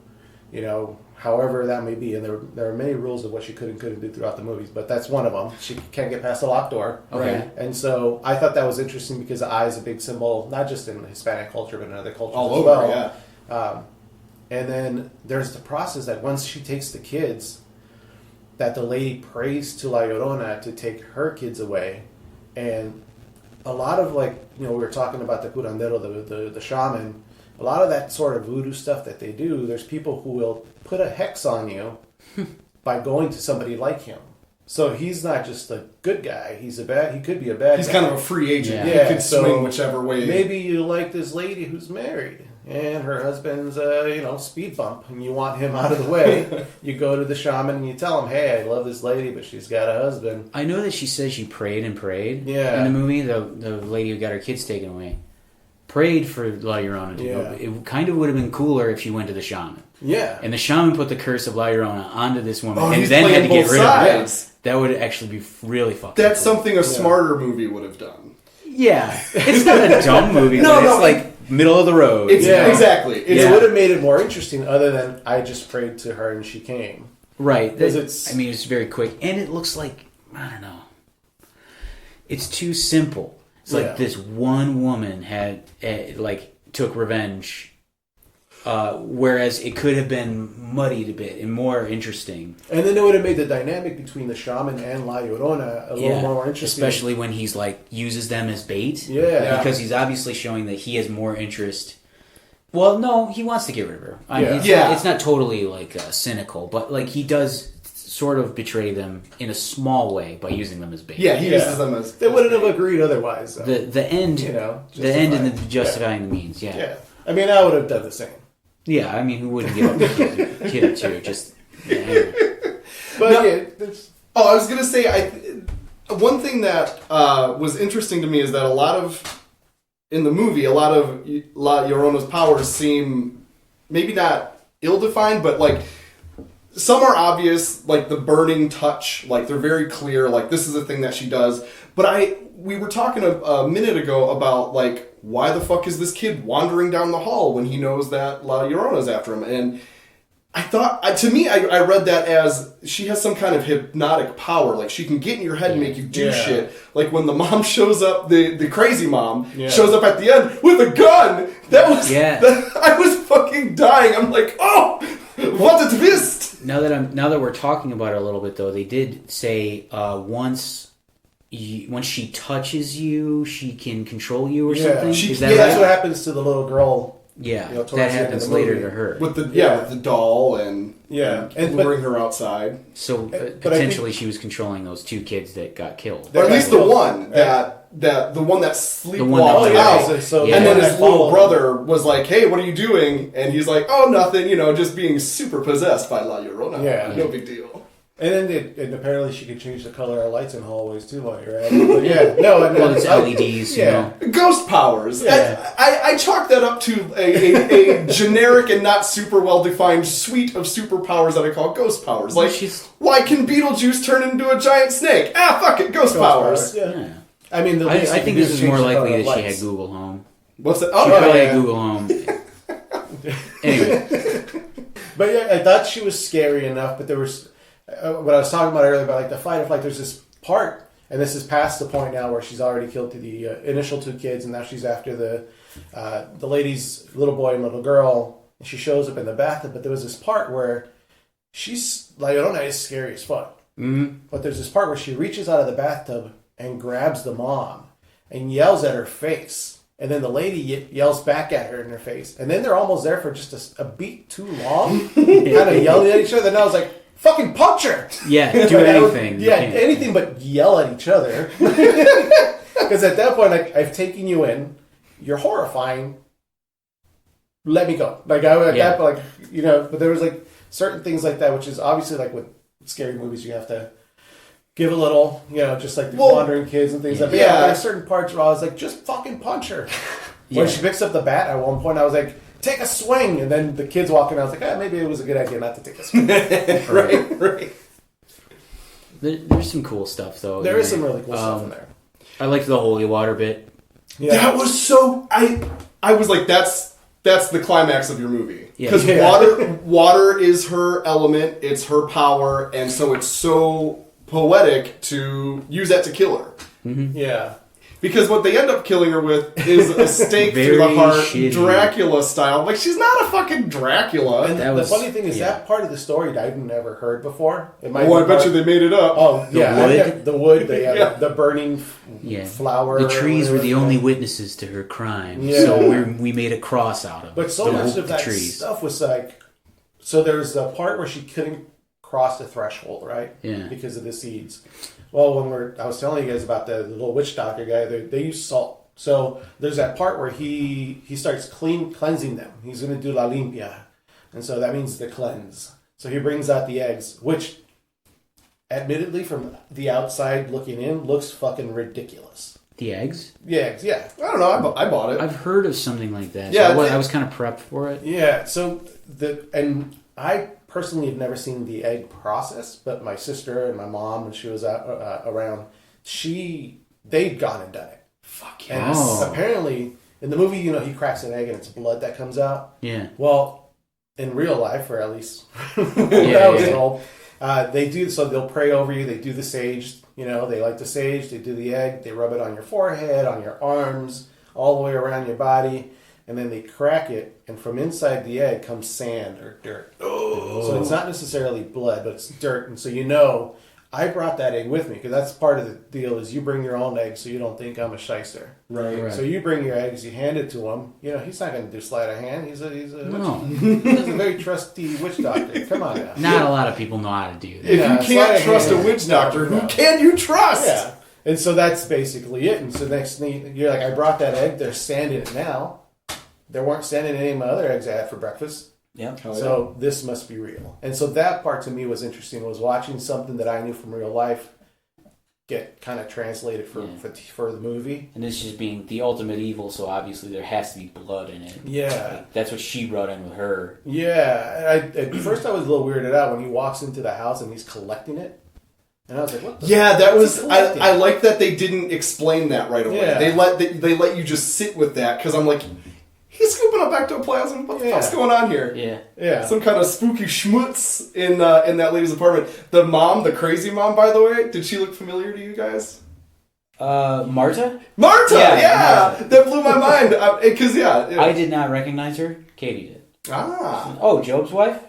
however that may be. And there are many rules of what she could and couldn't do throughout the movies, but that's one of them. She can't get past the locked door. Okay. Right? And so I thought that was interesting because the eye is a big symbol, not just in Hispanic culture, but in other cultures All as over, well. yeah. And then there's the process that once she takes the kids, that the lady prays to La Llorona to take her kids away. And a lot of we were talking about the curandero, the shaman, a lot of that sort of voodoo stuff that they do, there's people who will put a hex on you by going to somebody like him. So he's not just a good guy, he could be a bad guy. He's kind of a free agent. Yeah. He could swing whichever way. Maybe you like this lady who's married, and her husband's speed bump, and you want him out of the way. You go to the shaman and you tell him, hey, I love this lady, but she's got a husband. I know that she says she prayed and prayed Yeah. in the movie, the lady who got her kids taken away. Prayed for La Llorona to go. It kind of would have been cooler if she went to the shaman. Yeah. And the shaman put the curse of La Llorona onto this woman, Oh, and he's then had to playing get both rid of her. sides. That would actually be really fucking That's cool. something a smarter movie would have done. Yeah. It's not a dumb movie, No, but no, it's middle of the road. It's exactly. It would have made it more interesting other than I just prayed to her and she came. Right. Because it's... it's very quick. And it looks like, I don't know. It's too simple. It's like this one woman had, took revenge Whereas it could have been muddied a bit and more interesting. And then it would have made the dynamic between the shaman and La Llorona a little more interesting. Especially when he's like uses them as bait. Yeah. Because he's obviously showing that he has more interest. Well, no, he wants to get rid of her. I mean, it's not totally like cynical, but like he does sort of betray them in a small way by using them as bait. Yeah, he uses them as. They wouldn't have agreed otherwise. Though. The end, the end and the justifying the means. Yeah. I mean, I would have done the same. Yeah, I mean, who wouldn't give up a kid or two? Just, But I was gonna say, one thing that was interesting to me is that in the movie, a lot of La Llorona's powers seem maybe not ill-defined, but like some are obvious, like the burning touch, like they're very clear, like this is a thing that she does. But we were talking a minute ago about like, why the fuck is this kid wandering down the hall when he knows that La Llorona's after him? And I thought, to me, I read that as she has some kind of hypnotic power. Like, she can get in your head and make you do shit. Like, when the mom shows up, the crazy mom shows up at the end with a gun. That was... I was fucking dying. I'm like, oh, what a twist! Now that we're talking about it a little bit, though, they did say once she touches you, she can control you or something. That's what happens to the little girl. Yeah, that happens later to her. With the doll and luring her outside. So potentially she was controlling those two kids that got killed. Or at least the one the one that sleepwalked out. And then his little brother was like, hey, what are you doing? And he's like, oh, nothing, just being super possessed by La Llorona. Yeah. No big deal. And then apparently she could change the color of lights in hallways too while you're at it. But it's LEDs, you know. Ghost powers. Yeah. I chalk that up to a generic and not super well defined suite of superpowers that I call ghost powers. Like, why can Beetlejuice turn into a giant snake? Fuck it, ghost powers. Yeah. I mean, I think this is more likely that she had Google Home. What's that? She probably had Google Home. Anyway. But yeah, I thought she was scary enough, but there was... what I was talking about earlier about like the fight or flight, there's this part, and this is past the point now where she's already killed the initial two kids, and now she's after the lady's little boy and little girl, and she shows up in the bathtub. But there was this part where La Llorona is scary as fuck. Mm-hmm. But there's this part where she reaches out of the bathtub and grabs the mom and yells at her face. And then the lady yells back at her in her face. And then they're almost there for just a beat too long, kind of yelling at each other. And I was like, fucking punch her! Yeah, do anything. Anything but yell at each other. Because at that point, like, I've taken you in. You're horrifying. Let me go. Like, but there was like certain things like that, which is obviously like with scary movies, you have to give a little, just like the wandering kids and things like that. Yeah, there are certain parts where I was like, just fucking punch her. When she picks up the bat, at one point I was like, take a swing, and then the kids walking. I was like, maybe it was a good idea not to take a swing. right. There's some cool stuff though. There is some really cool stuff in there. I liked the holy water bit. Yeah. That was so. I was like, that's the climax of your movie, because water is her element. It's her power, and so it's so poetic to use that to kill her. Mm-hmm. Yeah. Because what they end up killing her with is a stake through the heart, shitty. Dracula style. Like, she's not a fucking Dracula. And the funny thing is, that part of the story I'd never heard before. I bet you they made it up. Oh, the wood, the burning flower. The trees were the only witnesses to her crime, so we made a cross out of it. But so much of that stuff was like... So there's the part where she couldn't cross the threshold, right? Yeah. Because of the seeds. Well, I was telling you guys about the little witch doctor guy, they use salt. So there's that part where he starts cleansing them. He's going to do la limpia. And so that means the cleanse. So he brings out the eggs, which admittedly from the outside looking in looks fucking ridiculous. The eggs? The eggs, yeah. I don't know. I bought it. I've heard of something like that. Yeah, so I was kind of prepped for it. Yeah. So I personally have never seen the egg process, but my sister and my mom, when she was around, they'd gone and done it. Fuck yeah. And apparently, in the movie, he cracks an egg and it's blood that comes out. Yeah. Well, in real life, or at least when I was told, they do, so they'll pray over you, they do the sage, they light the sage, they do the egg, they rub it on your forehead, on your arms, all the way around your body. and then they crack it, and from inside the egg comes sand or dirt. So it's not necessarily blood, but it's dirt, and so I brought that egg with me, because that's part of the deal, is you bring your own eggs so you don't think I'm a shyster. Right. So you bring your eggs, you hand it to him. He's not going to do sleight of hand. He's a No. he's a very trusty witch doctor. Come on now. Not a lot of people know how to do that. If you can't trust a witch doctor, who can you trust? Yeah. And so that's basically it. And so next thing, you're like, I brought that egg. There's sand in it now. There weren't sand in any of my other eggs I had for breakfast. Yep. So this must be real. And so that part to me was interesting, was watching something that I knew from real life get kind of translated for the movie. And this just being the ultimate evil, so obviously there has to be blood in it. Yeah. Like, that's what she brought in with her. Yeah. At first I was a little weirded out when he walks into the house and he's collecting it. And I was like, what the that was... I like that they didn't explain that right away. Yeah. They let you just sit with that, because I'm like... He's scooping up ectoplasm. What the fuck's going on here? Yeah. Some kind of spooky schmutz in that lady's apartment. The mom, the crazy mom, by the way, did she look familiar to you guys? Marta? Marta! Yeah! Marta. That blew my mind. Because, I did not recognize her. Katie did. Ah. Oh, Job's wife?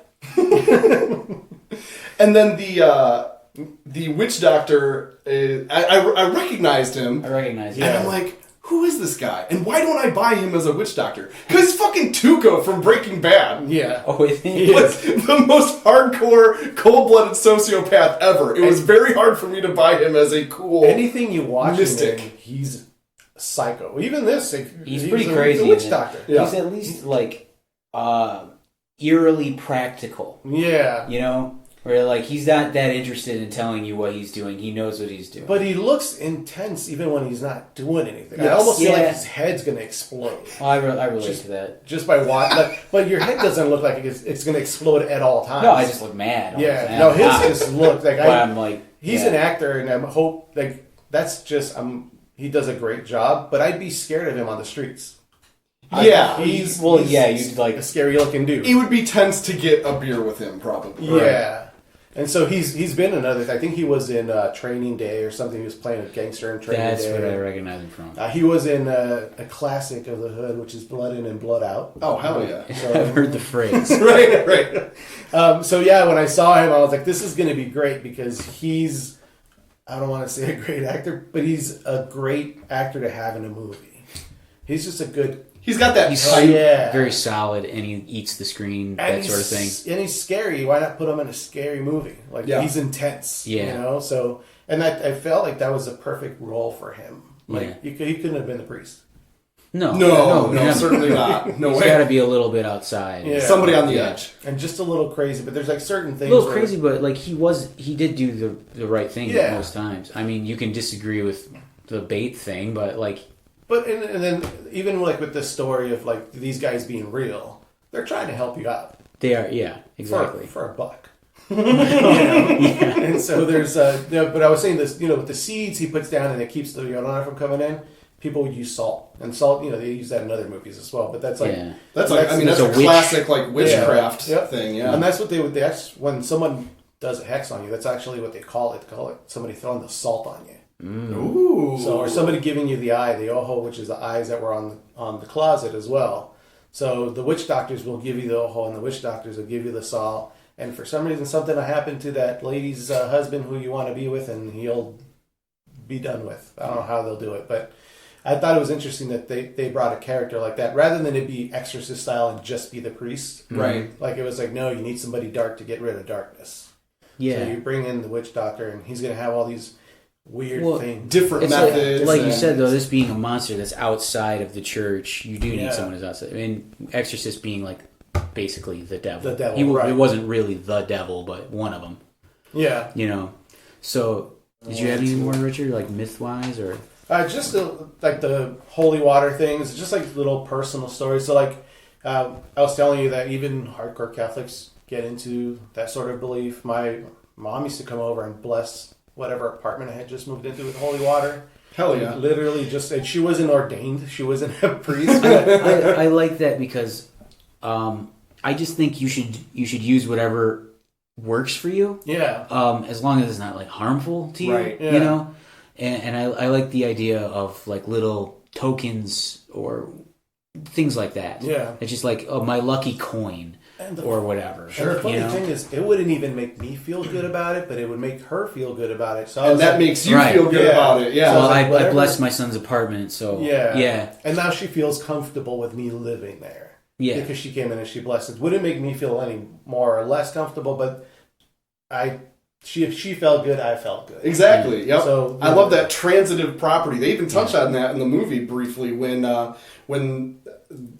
And then the witch doctor, I recognized him. I recognize him. And I'm like... Who is this guy? And why don't I buy him as a witch doctor? Because he's fucking Tuco from Breaking Bad. Yeah. Oh, is he? Like, the most hardcore, cold-blooded sociopath ever. It was very hard for me to buy him as a cool anything you watch mystic. him in, he's psycho. Even this, he's pretty crazy. He's a witch doctor. Yeah. He's at least, like, eerily practical. Yeah. You know? Where, like, he's not that interested in telling you what he's doing. He knows what he's doing. But he looks intense even when he's not doing anything. Yes. I almost feel like his head's going to explode. Well, I relate to that. Just by watching. But your head doesn't look like it's going to explode at all times. No, I just look mad. all the Yeah. time. No, his just looks like... But I'm like... He's an actor, and I hope... like that's just... he does a great job, but I'd be scared of him on the streets. He's you'd like... a scary-looking dude. It would be tense to get a beer with him, probably. Yeah. Right. And so he's been in other... I think he was in Training Day or something. He was playing a gangster in Training Day. That's where I recognize him from. He was in a classic of the hood, which is Blood In and Blood Out. Oh, hell yeah. So, I've heard the phrase. right. So yeah, when I saw him, I was like, this is going to be great, because he's... I don't want to say a great actor, but he's a great actor to have in a movie. He's just a good... He's got that... He's very solid, and he eats the screen, that sort of thing. And he's scary. Why not put him in a scary movie? Like, he's intense. Yeah. You know? So, and I felt like that was a perfect role for him. Like, he couldn't have been the priest. No, certainly not. No He's way. got to be a little bit outside. Yeah. Somebody on the edge. And just a little crazy, but there's like certain things. A little crazy, but like he did do the right thing Yeah. most times. I mean, you can disagree with the bait thing, but like... But and then even like with this story of like these guys being real, they're trying to help you out. They are, yeah, exactly. For a buck. And so there's but I was saying this, with the seeds he puts down and it keeps the Llorona from coming in. People use salt, and salt, they use that in other movies as well. But that's like that's a classic like witchcraft thing. Yeah, and that's what they when someone does a hex on you. That's actually what they call it. They call it somebody throwing the salt on you. Ooh. So, or somebody giving you the eye, the ojo, which is the eyes that were on the closet as well. So the witch doctors will give you the ojo, and the witch doctors will give you the salt. And for some reason, something will happen to that lady's husband who you want to be with, and he'll be done with. I don't know how they'll do it, but I thought it was interesting that they brought a character like that rather than it be Exorcist style and just be the priest. Right. Like it was like, no, you need somebody dark to get rid of darkness. Yeah. So you bring in the witch doctor, and he's going to have all these weird things. Different methods. Like you said, though, this being a monster that's outside of the church, you do need someone who's outside. I mean, Exorcist being like basically the devil. The devil, right. It wasn't really the devil, but one of them. Yeah. So, did you have any more, Richard, like myth-wise, or... Just like the holy water things, just like little personal stories. So like I was telling you that even hardcore Catholics get into that sort of belief. My mom used to come over and bless whatever apartment I had just moved into with holy water. Hell yeah. Literally just, and she wasn't ordained. She wasn't a priest. I like that because I just think you should use whatever works for you. Yeah. As long as it's not like harmful to you. Right. Yeah. And I like the idea of like little tokens or things like that. Yeah. It's just like, oh, my lucky coin or whatever. And the funny thing is, it wouldn't even make me feel good about it, but it would make her feel good about it. So and that makes you feel good about it. Yeah. Well, like, I blessed my son's apartment, so yeah. And now she feels comfortable with me living there. Yeah. Because she came in and she blessed it. Wouldn't make me feel any more or less comfortable, but if she felt good, I felt good. Exactly. Yep. So I love that transitive property. They even touch on that in the movie briefly when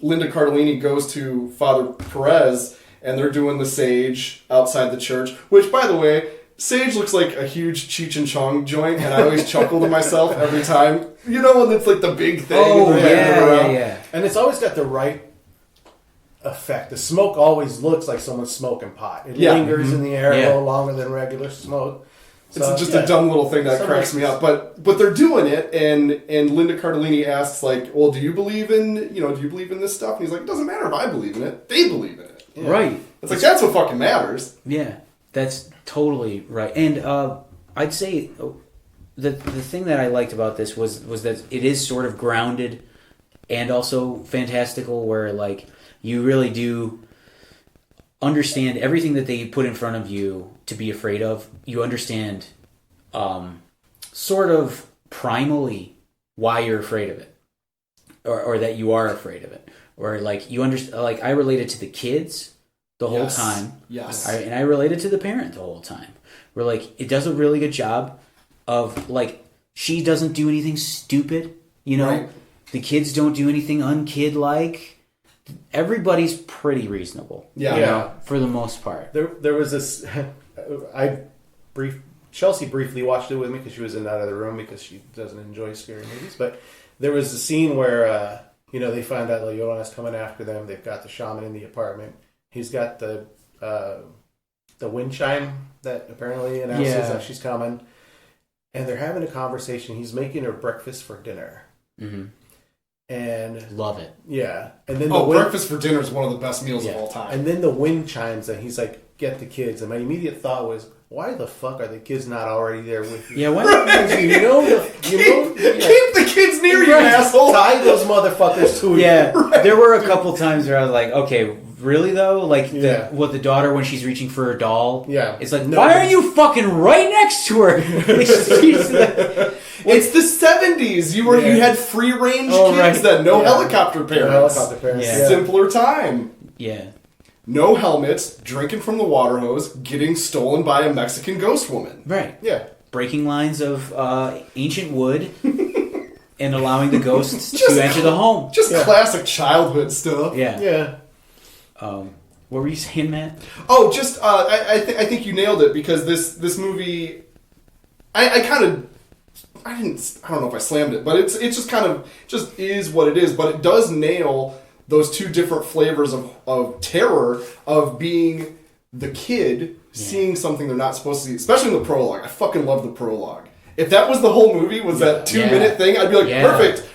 Linda Cardellini goes to Father Perez and they're doing the sage outside the church. Which, by the way, sage looks like a huge Cheech and Chong joint, and I always chuckle to myself every time. You know when it's like the big thing. Oh yeah. And it's always got the right effect. The smoke always looks like someone's smoking pot. It lingers in the air a little longer than regular smoke. So, it's just a dumb little thing that cracks me up. But they're doing it, and Linda Cardellini asks, like, well, do you believe in this stuff? And he's like, it doesn't matter if I believe in it. They believe in it. Yeah. Right. It's like, that's what fucking matters. Yeah, that's totally right. And I'd say the thing that I liked about this was that it is sort of grounded and also fantastical, where, like, you really do understand everything that they put in front of you to be afraid of. You understand sort of primally why you're afraid of it, or that you are afraid of it. Or, like, you understand, like, I related to the kids the whole time. Yes. And I related to the parent the whole time. Where, like, it does a really good job of, like, she doesn't do anything stupid, you know? Right. The kids don't do anything unkid-like. Everybody's pretty reasonable. Yeah. You know, for the most part. There was this... Chelsea briefly watched it with me because she was in that other room because she doesn't enjoy scary movies. But there was a scene where... they find out Llorona's coming after them. They've got the shaman in the apartment. He's got the wind chime that apparently announces that she's coming. And they're having a conversation. He's making her breakfast for dinner. Mm-hmm. And love it. Yeah. And then breakfast for dinner is one of the best meals of all time. And then the wind chimes and he's like, get the kids. And my immediate thought was, why the fuck are the kids not already there with you? Yeah, why? Keep the kids near you, asshole. Tie those motherfuckers to you. Yeah, there were a couple times where I was like, okay, really though? Like, the daughter, when she's reaching for her doll, it's like, why are you fucking right next to her? It's the 70s. You had free range kids then, helicopter parents. Simpler time. Yeah. No helmets, drinking from the water hose, getting stolen by a Mexican ghost woman. Right. Yeah. Breaking lines of ancient wood and allowing the ghosts to enter the home. Just classic childhood stuff. Yeah. Yeah. What were you saying, Matt? Oh, just I think you nailed it, because this movie, I don't know if I slammed it, but it's just kind of just is what it is, but it does nail those two different flavors of terror, of being the kid seeing something they're not supposed to see, especially in the prologue. I fucking love the prologue. If that was the whole movie, was that 2-minute thing, I'd be like,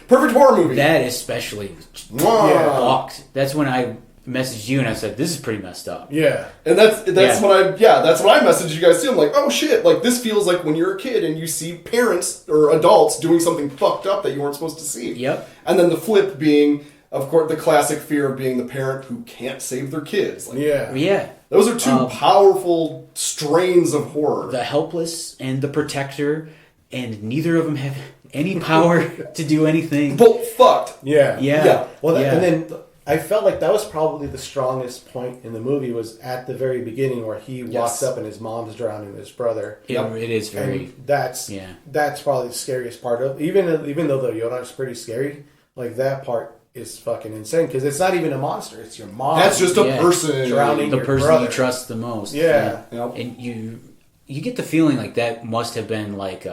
perfect horror movie. That especially fucked. That's when I messaged you and I said, this is pretty messed up. Yeah. And that's when I messaged you guys too. I'm like, oh shit, like this feels like when you're a kid and you see parents or adults doing something fucked up that you weren't supposed to see. Yep. And then the flip being, of course, the classic fear of being the parent who can't save their kids. Like, yeah. Those are two powerful strains of horror. The helpless and the protector, and neither of them have any power to do anything. Both fucked. Yeah. Yeah. Well, and then I felt like that was probably the strongest point in the movie, was at the very beginning where he walks up and his mom's drowning his brother. It is very... And that's probably the scariest part of it. Even though the Llorona is pretty scary, like that part is fucking insane, because it's not even a monster. It's your mom. That's just a person drowning the your person brother. you trust the most. Yeah. Yep. And you get the feeling like that must have been like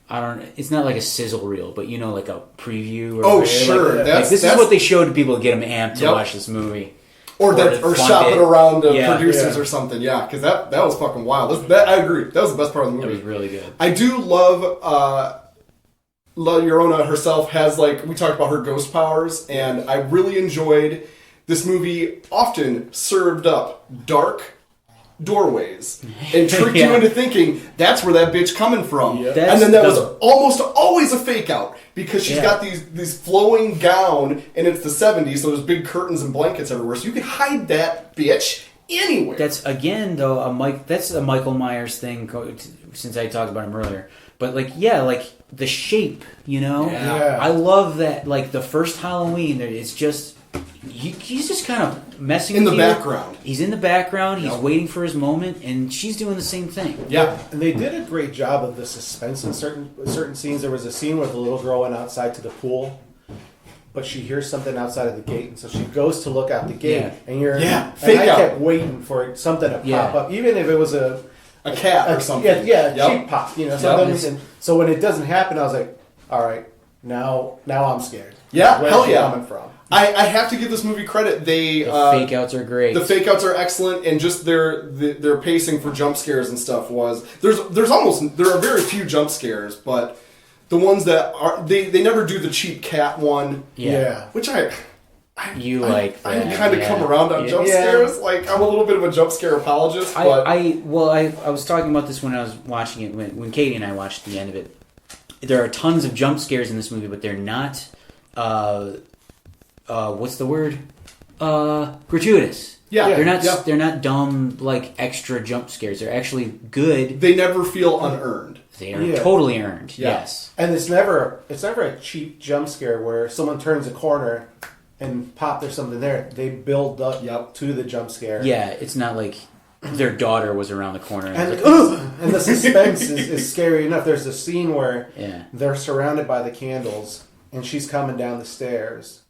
it's not like a sizzle reel, but like a preview. Or sure. Like, this is what they showed to people to get them amped to watch this movie. Or shop it around producers or something. Yeah, because that was fucking wild. I agree. That was the best part of the movie. It was really good. I do love La Llorona herself has, like, we talked about her ghost powers, and I really enjoyed this movie often served up dark doorways and tricked you into thinking that's where that bitch coming from. Yep. And then that was almost always a fake out because she's got these flowing gown and it's the 70s, so there's big curtains and blankets everywhere. So you could hide that bitch anywhere. That's again though that's a Michael Myers thing since I talked about him earlier. But like the shape, you know? Yeah. I love that like the first Halloween it's just he's just kind of messing in with the you. background. He's in the background. He's waiting for his moment, and she's doing the same thing. Yeah. And they did a great job of the suspense in certain scenes. There was a scene where the little girl went outside to the pool, but she hears something outside of the gate, and so she goes to look out the gate, and fake I out. kept waiting for something to pop up, even if it was a cat or something. Cheap pop, something. And so when it doesn't happen, I was like, all right, now I'm scared. Yeah, Where's hell she yeah. coming from? I have to give this movie credit. The fake outs are great. The fake outs are excellent, and just their pacing for jump scares and stuff was there are very few jump scares, but the ones that are they never do the cheap cat one. Yeah. Which I like that. I kind of come around on jump scares. Like I'm a little bit of a jump scare apologist, but I was talking about this when I was watching it when Katie and I watched the end of it. There are tons of jump scares in this movie, but they're not. What's the word? Gratuitous. Yeah. They're not dumb like extra jump scares. They're actually good. They never feel unearned. They are totally earned. Yeah. Yes. And it's never a cheap jump scare where someone turns a corner and pop, there's something there. They build up to the jump scare. Yeah, it's not like their daughter was around the corner And, like, ugh! and the suspense is scary enough. There's a scene where they're surrounded by the candles and she's coming down the stairs.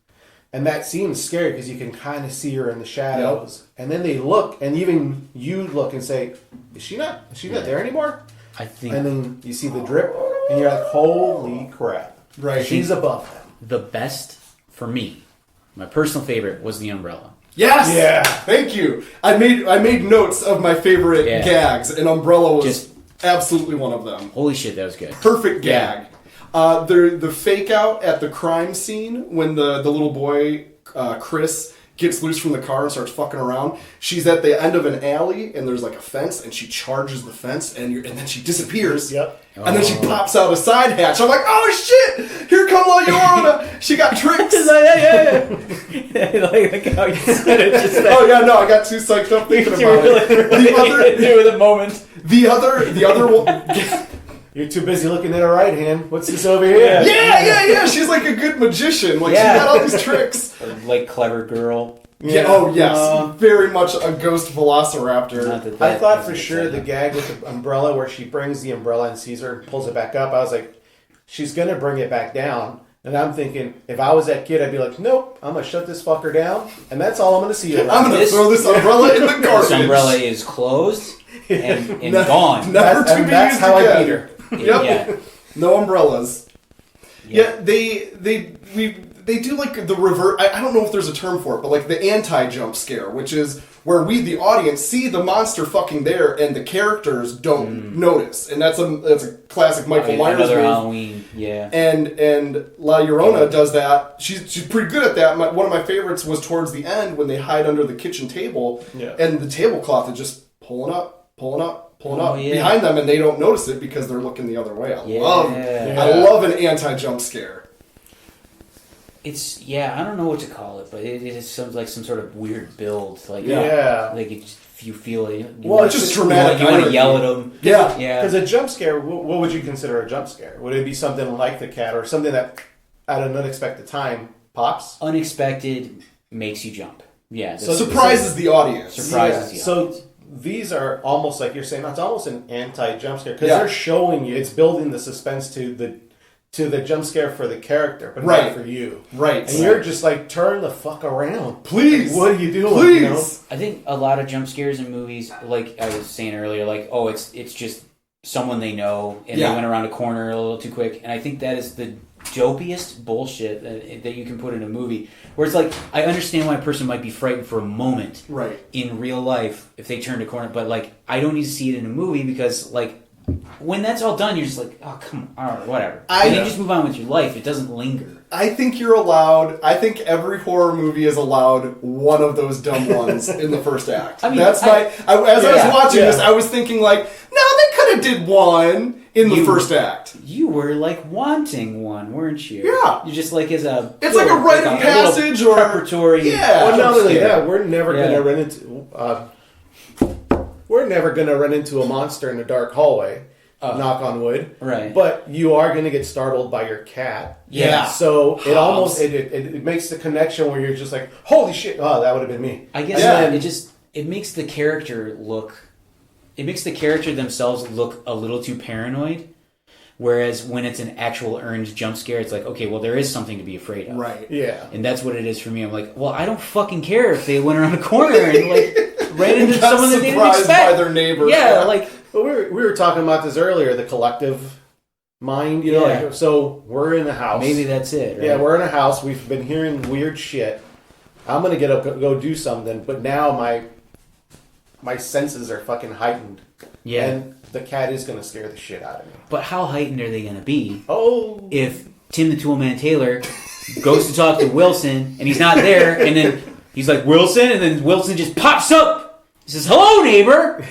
And that scene is scary because you can kind of see her in the shadows. Yep. And then they look, and even you look and say, is she not there anymore? I think. And then you see the drip, and you're like, holy crap. Right. She's above them. The best, for me, my personal favorite, was the umbrella. Yes! Yeah. Thank you. I made notes of my favorite gags, and Umbrella was absolutely one of them. Holy shit, that was good. Perfect gag. The fake out at the crime scene when the little boy, Chris, gets loose from the car and starts fucking around. She's at the end of an alley and there's like a fence and she charges the fence and then she disappears. Yep. And then she pops out a side hatch. I'm like, oh shit! Here come La Llorona! She got tricks! Like how you said it just Oh yeah, no, I got too psyched up thinking about it. The other one. You're too busy looking at her right hand. What's this over here? Yeah. She's like a good magician. Like she got all these tricks. Or like clever girl. Yeah. Oh yes, very much a ghost velociraptor. I thought for sure the gag with the umbrella, where she brings the umbrella and sees her, pulls it back up. I was like, she's gonna bring it back down. And I'm thinking, if I was that kid, I'd be like, nope, I'm gonna shut this fucker down, and that's all I'm gonna see. I'm gonna throw this umbrella in the garbage. This umbrella is closed and gone. Never to be used that's how again. I beat her. Yep. Yeah. No umbrellas. Yeah, they do like the reverse. I don't know if there's a term for it, but like the anti-jump scare, which is where we, the audience, see the monster fucking there, and the characters don't notice, and that's a classic Michael Myers Another move. Halloween, yeah. And La Llorona does that. She's pretty good at that. One of my favorites was towards the end when they hide under the kitchen table, and the tablecloth is just pulling up behind them, and they don't notice it because they're looking the other way. I love an anti-jump scare. It's I don't know what to call it, but it is some sort of weird build. Like like if you feel it. It's just dramatic. You want to yell at them. Yeah. Because a jump scare, what would you consider a jump scare? Would it be something like the cat, or something that at an unexpected time pops? Unexpected makes you jump. Yeah. So surprises the audience. So these are almost like you're saying. It's almost an anti-jump scare because they're showing you. It's building the suspense to the jump scare for the character, but not for you. Right. And you're just like, turn the fuck around. Please. Like, what are you doing? Please. You know? I think a lot of jump scares in movies, like I was saying earlier, like, oh, it's just someone they know and they went around a corner a little too quick. And I think that is the dopiest bullshit that you can put in a movie. Where it's like, I understand why a person might be frightened for a moment in real life if they turned a corner, but like, I don't need to see it in a movie because like, when that's all done, you're just like, oh, come on, all right, whatever. I And know. you just move on with your life. It doesn't linger. I think you're allowed. I think every horror movie is allowed one of those dumb ones in the first act. I mean, that's my. As I was Yeah, watching yeah. this, I was thinking like, no, they could have did one in the first act. You were like wanting one, weren't you? Yeah. You just like as a. It's like a rite of passage or preparatory. Yeah. Well, not only scare. that, we're never Yeah. gonna run into. We're never gonna run into a monster in a dark hallway. Knock on wood. Right. But you are gonna get startled by your cat. Yeah. So it almost it makes the connection where you're just like, holy shit! Oh, that would have been me. I guess Yeah. it makes the character look. It makes the character themselves look a little too paranoid. Whereas when it's an actual earned jump scare, it's like, okay, well, there is something to be afraid of. Right. Yeah. And that's what it is for me. I'm like, well, I don't fucking care if they went around a corner and like ran into Got someone that they didn't surprised expect. by their neighbor. Yeah, like But we were talking about this earlier. The collective mind. You know. Yeah. Like, so we're in the house. maybe that's it. Right? Yeah, we're in a house. We've been hearing weird shit. I'm gonna get up, go do something, but now my senses are fucking heightened. Yeah. And the cat is gonna scare the shit out of me. But how heightened are they going to be Oh. if Tim the Toolman Taylor goes to talk to Wilson and he's not there, and then he's like, Wilson, and then Wilson just pops up. He says, hello, neighbor.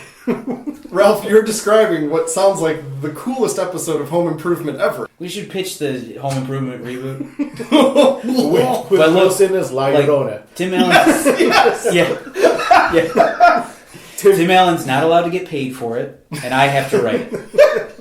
Ralph, you're describing what sounds like the coolest episode of Home Improvement ever. We should pitch the Home Improvement reboot. With But look, Wilson as La like- Llorona. Tim Allen's, yeah. Tim Allen's not allowed to get paid for it, and I have to write it.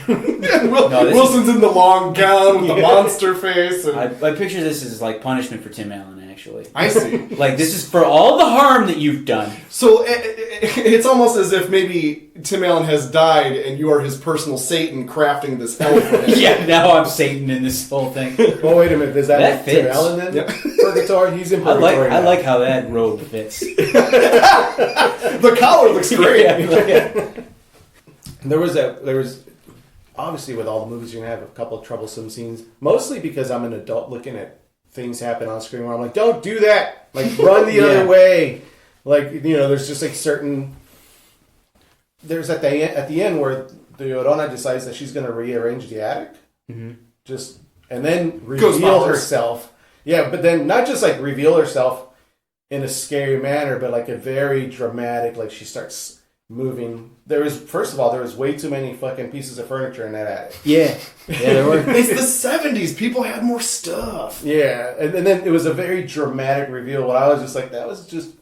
No, this Wilson's in the long gown with the monster face. And I picture this as like punishment for Tim Allen, actually. I see. Like, this is for all the harm that you've done. So it's almost as if maybe Tim Allen has died and you are his personal Satan crafting this elephant. Yeah, now I'm Satan in this whole thing. Oh, wait a minute. Is that, That Tim fits. Allen then? Yeah. Purgatory? He's in I Purgatory now. like how that robe fits. The collar looks great. Yeah. There was obviously with all the movies you're gonna have a couple of troublesome scenes. Mostly because I'm an adult looking at things happen on screen where I'm like, don't do that. Like run the other way. Like, you know, there's just like certain. There's at the end where the Llorona decides that she's gonna rearrange the attic. Mm-hmm. Just and then Ghost reveal powers. herself. Yeah, but then not just like reveal herself in a scary manner, but like a very dramatic. Like she starts moving. First of all, there was way too many fucking pieces of furniture in that attic. Yeah, there were. It's the 70s. People had more stuff. Yeah, and then it was a very dramatic reveal. What I was just like, that was just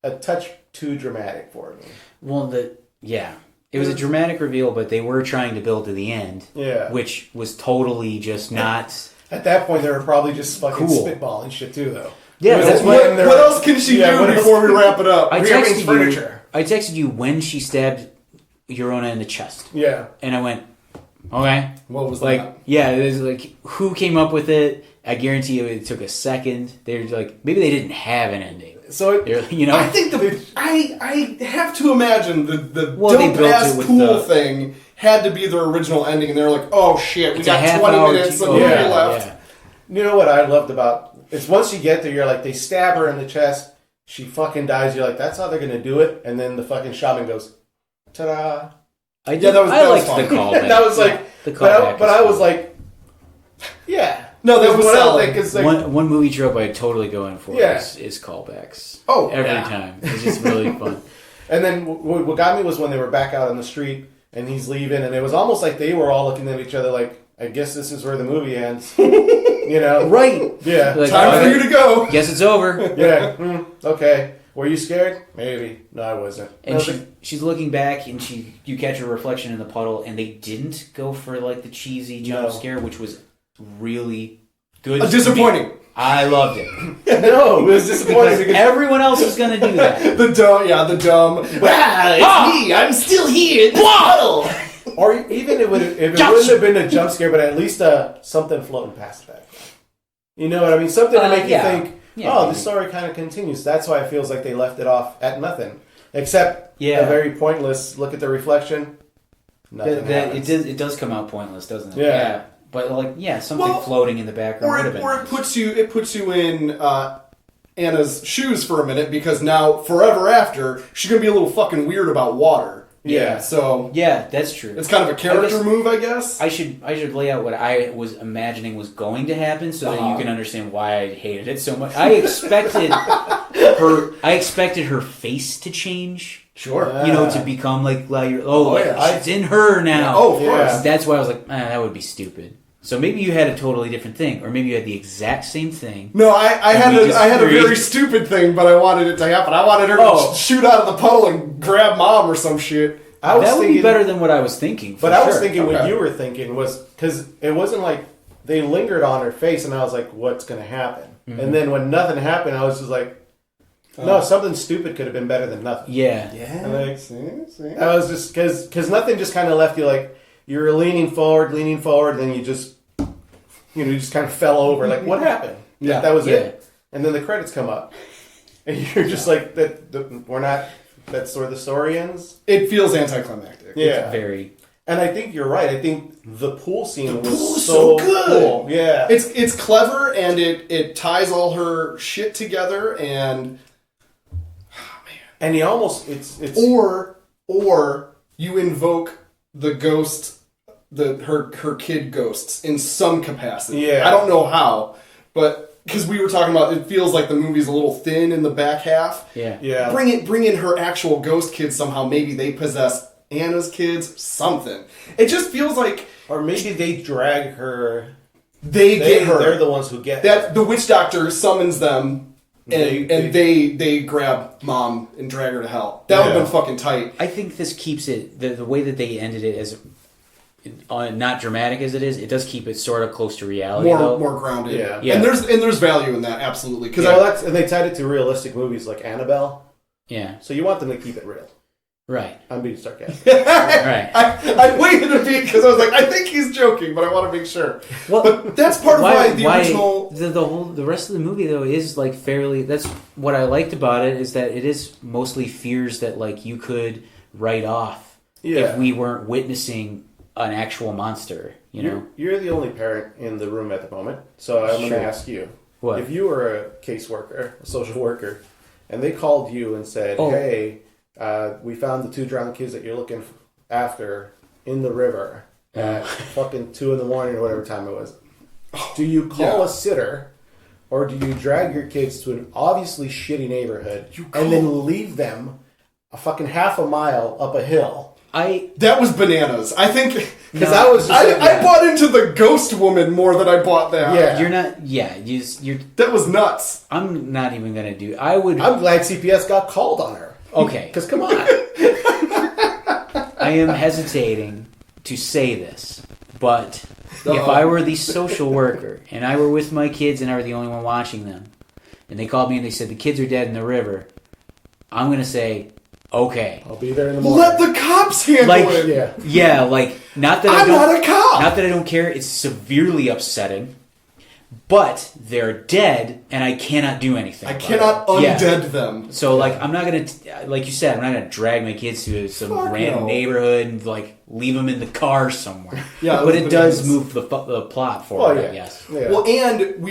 a touch too dramatic for me. Well, it was a dramatic reveal, but they were trying to build to the end. Yeah. Which was totally just not. At that point, they were probably just fucking Cool. spitballing shit too, though. Yeah, It was that's like what- when they're- What else can she Yeah, do what else- before we wrap it up? I Rearrange texted furniture. you. I texted you when she stabbed Llorona in the chest, Yeah. and I went, okay. What was Like, that? yeah, it was like, who came up with it? I guarantee you it took a second. They were like, maybe they didn't have an ending. So They're, you know, I think I have to imagine the Well, they dope built ass it with pool the- thing had to be their original ending, and they're like, "Oh shit, we It's a got half 20 hour minutes to- of movie yeah, left." you know what I loved about it's once you get there, you're like, they stab her in the chest, she fucking dies. You're like, that's how they're gonna do it, and then the fucking shaman goes, ta-da. I Yeah, that was liked fun. the callback. That was like, the but callback. I was like, yeah. No, that was what solid. I think is like, one movie trope I totally go in for Yeah. is callbacks. Oh, every yeah. time. It's just really fun. and then what got me was when they were back out on the street and he's leaving, and it was almost like they were all looking at each other like, I guess this is where the movie ends. You know? Right. Yeah. Like, Time for you to go. Guess it's over. Yeah. Okay. Were you scared? Maybe. No, I wasn't. And she's looking back, and you catch her reflection in the puddle, and they didn't go for like the cheesy jump No. scare, which was really good. to me. Disappointing. I loved it. No, it was disappointing because Everyone else is going to do that. The dumb. Ah! It's me. I'm still here in the puddle. or even if it wouldn't have been a jump scare, but at least something floating past that. You know what I mean? Something to make yeah. you think, Yeah, oh, maybe. the story kind of continues. That's why it feels like they left it off at nothing. Except Yeah. a very pointless look at the reflection. Nothing happens. It does come out pointless, doesn't it? Yeah. But like, something Well, floating in the background would have been. Or it nice. puts you in Anna's shoes for a minute, because now forever after she's gonna be a little fucking weird about water. Yeah, so Yeah, that's true. it's kind of a character move, I guess. I should lay out what I was imagining was going to happen so that you can understand why I hated it so much. I expected her face to change. Sure. To become like it's in her now. Oh, of course. That's why I was like, that would be stupid. So maybe you had a totally different thing, or maybe you had the exact same thing. No, I had a very stupid thing, but I wanted it to happen. I wanted her to shoot out of the puddle and grab Mom or some shit. That would be better than what I was thinking. But I was thinking what you were thinking was because it wasn't like they lingered on her face, and I was like, "What's going to happen?" Mm-hmm. And then when nothing happened, I was just like, "No, something stupid could have been better than nothing." Yeah. And like, see? I was just because nothing just kind of left you like you were leaning forward, and then you just kind of fell over. Like, what happened? Yeah, that was it. And then the credits come up, and you're just like, we're not. That's where the story ends. It feels anticlimactic. Yeah, very. And I think you're right. I think the pool scene was so good. Cool. Yeah, it's clever and it ties all her shit together and and he almost it's or you invoke the ghost, her kid ghosts in some capacity. Yeah, I don't know how, but. Because we were talking about, it feels like the movie's a little thin in the back half. Yeah. Bring in her actual ghost kids somehow. Maybe they possess Anna's kids. Something. It just feels like, or maybe they drag her. They get her. They're the ones who get that. her. The witch doctor summons them, and they grab Mom and drag her to hell. That would have been fucking tight. I think this keeps it the way that they ended it as. Not dramatic as it is, it does keep it sort of close to reality. More grounded. Yeah. And there's value in that, absolutely. And they tied it to realistic movies like Annabelle. Yeah. So you want them to keep it real. Right. I'm being sarcastic. Right. I waited a beat because I was like, I think he's joking, but I want to make sure. Well, but that's part of why the original... The rest of the movie, though, is like fairly... That's what I liked about it, is that it is mostly fears that like you could write off if we weren't witnessing an actual monster, You're the only parent in the room at the moment, so I'm going to ask you. What? If you were a caseworker, a social worker, and they called you and said, hey, we found the 2 drowned kids that you're looking after in the river at fucking 2 in the morning or whatever time it was. Do you call a sitter, or do you drag your kids to an obviously shitty neighborhood and then leave them a fucking half a mile up a hill? That was bananas. I think because I was. I bought into the ghost woman more than I bought that. Yeah, you're not. Yeah, you're. That was nuts. I'm not even gonna do. I'm glad CPS got called on her. Okay, because come on. I am hesitating to say this, but if I were the social worker and I were with my kids and I were the only one watching them, and they called me and they said the kids are dead in the river, I'm gonna say. Okay, I'll be there in the morning. Let the cops handle it. Yeah, like not that I'm not a cop. Not that I don't care. It's severely upsetting, but they're dead, and I cannot do anything. I cannot undead them. So, like, I'm not gonna, like you said, I'm not gonna drag my kids to some random neighborhood and like leave them in the car somewhere. Yeah, but it does move the plot forward. I guess. Yeah. Well, and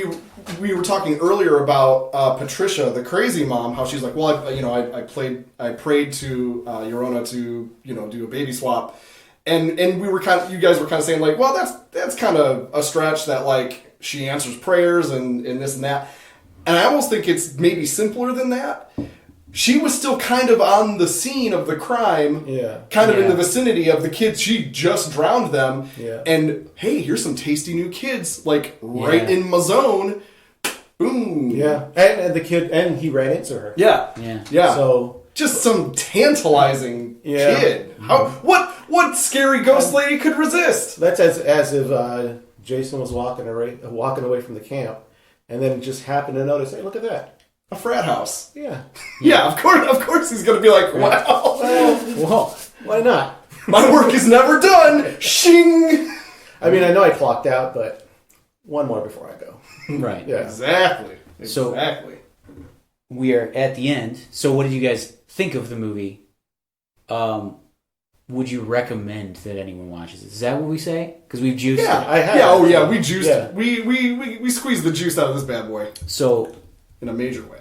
we were talking earlier about Patricia, the crazy mom, how she's like, well, I prayed to Llorona to do a baby swap, and you guys were kind of saying like, well, that's kind of a stretch that like she answers prayers and this and that, and I almost think it's maybe simpler than that. She was still kind of on the scene of the crime, kind of in the vicinity of the kids. She just drowned them, and hey, here's some tasty new kids, like right in my zone. Boom. Yeah, and the kid, and he ran into her. Yeah. So just some tantalizing kid. How what scary ghost lady could resist? That's as if Jason was walking away from the camp, and then just happened to notice, hey, look at that. A frat house. Yeah. Yeah, of course he's going to be like, wow. Well, why not? My work is never done. Shing. I mean, I know I clocked out, but one more before I go. Right. Yeah. Exactly. So we are at the end. So what did you guys think of the movie? Would you recommend that anyone watches it? Is that what we say? Because we've juiced it. I have. Yeah, we juiced it. We squeezed the juice out of this bad boy. So... in a major way.